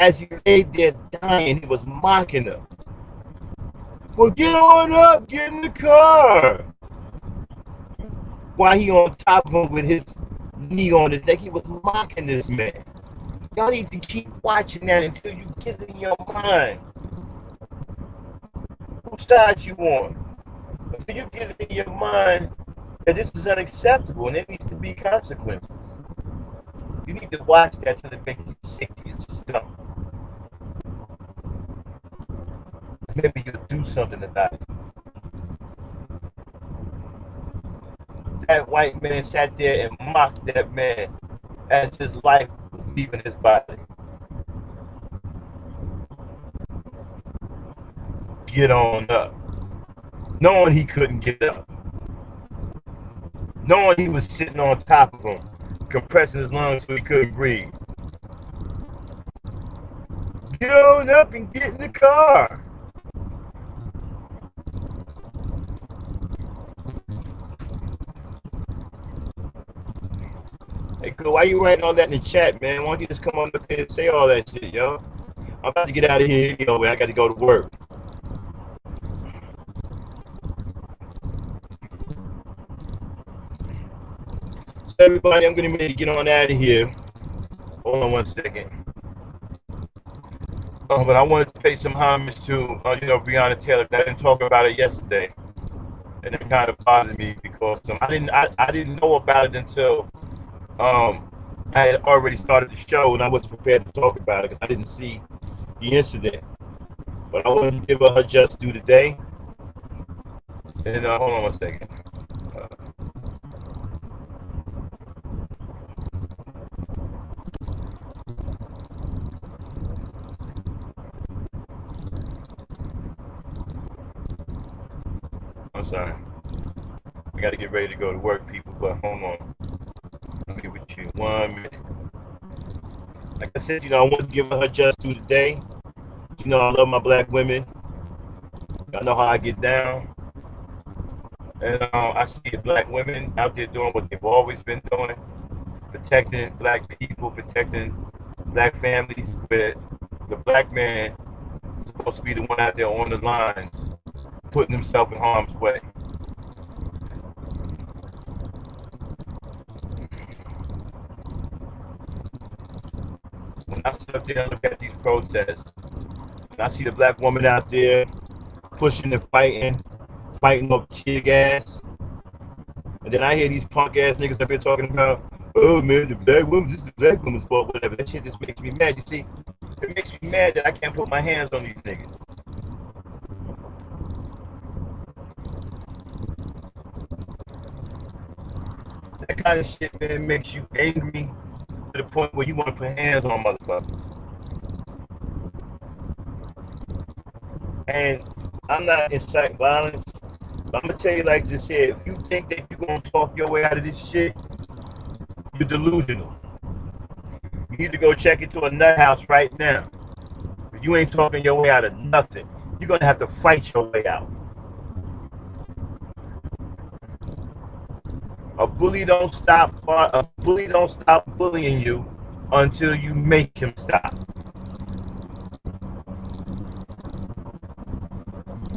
as he lay there dying. He was mocking him. Well, get on up, get in the car. While he on top of him with his knee on his neck, he was mocking this man. Y'all need to keep watching that until you get it in your mind. Whose side you on? Until you get it in your mind that this is unacceptable and there needs to be consequences. You need to watch that till it makes you sick to your stomach. Maybe you'll do something about it. That white man sat there and mocked that man as his life was leaving his body. Get on up. Knowing he couldn't get up. Knowing he was sitting on top of him, compressing his lungs so he couldn't breathe. Get on up and get in the car. Hey, cool. Why you writing all that in the chat, man? Why don't you just come on up here and say all that shit, yo? I'm about to get out of here anyway. I got to go to work. So everybody, I'm going to get on out of here. Hold on one second. But I wanted to pay some homage to, Breonna Taylor. I didn't talk about it yesterday, and it kind of bothered me because I didn't know about it until I had already started the show, and I wasn't prepared to talk about it because I didn't see the incident. But I wanted to give her just due today. And hold on one second. I'm sorry. I got to get ready to go to work, people, but hold on. I'll be with you in 1 minute. Like I said, I want to give her just due today. I love my black women. I know how I get down. And I see black women out there doing what they've always been doing, protecting black people, protecting black families. But the black man is supposed to be the one out there on the lines, putting himself in harm's way. When I sit up there and look at these protests, and I see the black woman out there pushing and fighting up tear gas, and then I hear these punk ass niggas up here talking about, oh man, the black woman, this is the black woman's fault, whatever. That shit just makes me mad. You see, it makes me mad that I can't put my hands on these niggas. That kind of shit, man, makes you angry to the point where you want to put hands on motherfuckers. And I'm not inciting violence, but I'm going to tell you like this here. If you think that you're going to talk your way out of this shit, you're delusional. You need to go check into a nut house right now. If you ain't talking your way out of nothing, you're going to have to fight your way out. A bully don't stop bullying you until you make him stop.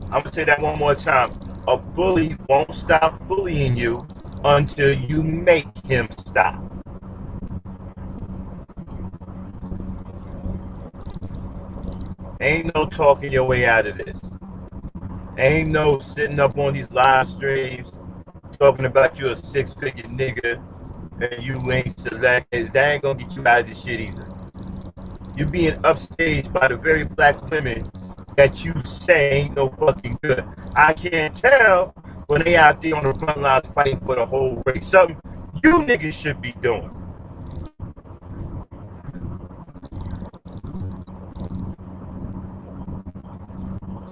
I'm gonna say that one more time. A bully won't stop bullying you until you make him stop. Ain't no talking your way out of this. Ain't no sitting up on these live streams talking about you a six-figure nigga and you ain't selected. That ain't gonna get you out of this shit either. You're being upstaged by the very black women that you say ain't no fucking good. I can't tell when they out there on the front lines fighting for the whole race. Something you niggas should be doing.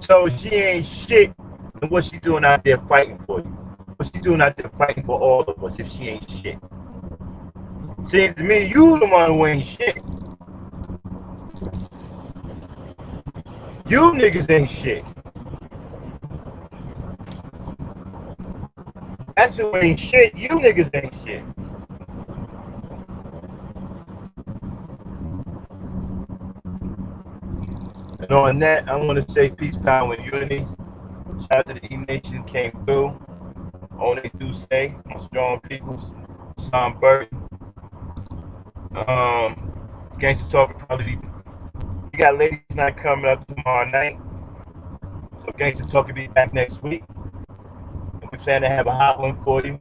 So she ain't shit, and what she doing out there fighting for you? What she doing out there fighting for all of us if she ain't shit? Seems to me you the one who ain't shit. You niggas ain't shit. That's who ain't shit. You niggas ain't shit. And on that, I want to say peace, power, and unity. Shout out to the E Nation came through. All they do say, my strong peoples, Sam Burton. Gangsta Talk will probably be. We got ladies night coming up tomorrow night. So Gangsta Talk will be back next week. And we plan to have a hot one for you.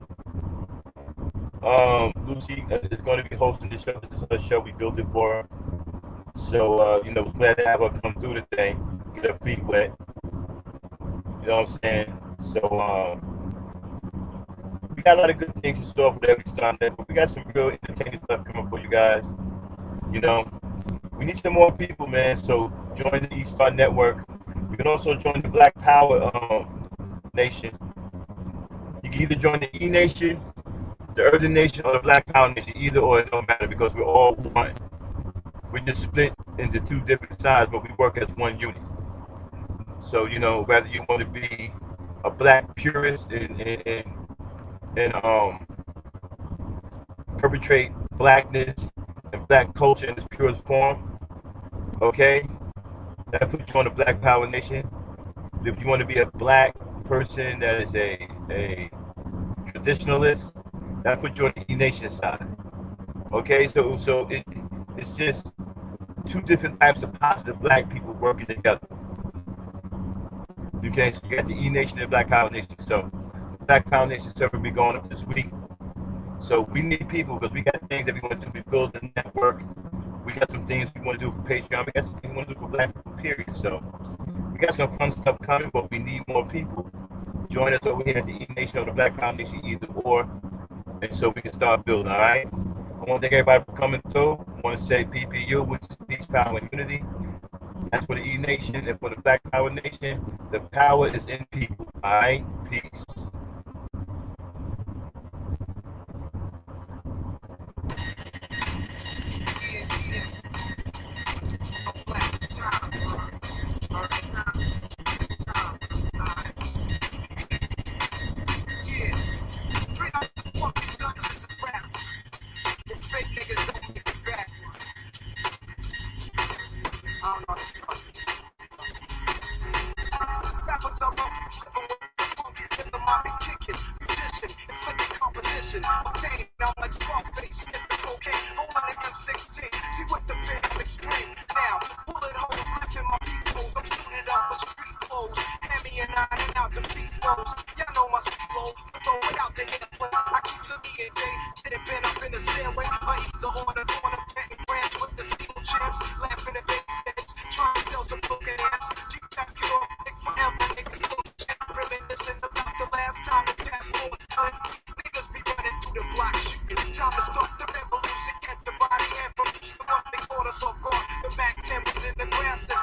Lucy is going to be hosting this show. This is her show. We built it for her. So, you know, we're glad to have her come through the thing, get her feet wet. You know what I'm saying? So, we got a lot of good things in store for every Sunday, but we got some real entertaining stuff coming for you guys. You know, we need some more people, man. So, join the East Star Network. You can also join the Black Power Nation. You can either join the E Nation, the Earth Nation, or the Black Power Nation. Either or, it don't matter because we're all one. We're just split into two different sides, but we work as one unit. So, you know, whether you want to be a black purist and perpetrate blackness and black culture in its purest form, okay, that puts you on the Black Power Nation. If you want to be a black person that is a traditionalist, that puts you on the E Nation side. Okay, so it's just two different types of positive black people working together. Okay, so you got the E Nation and Black Power Nation. So Black Power Nation server will be going up this week. So we need people because we got things that we want to do. We build a network. We got some things we want to do for Patreon. We got some things we want to do for black people, period. So we got some fun stuff coming, but we need more people. Join us over here at the E Nation or the Black Power Nation, either or, and so we can start building, all right? I want to thank everybody for coming through. I want to say PPU, which is Peace, Power, and Unity. That's for the E Nation, and for the Black Power Nation, the power is in people, all right? Peace. The Mac 10 was in the grass and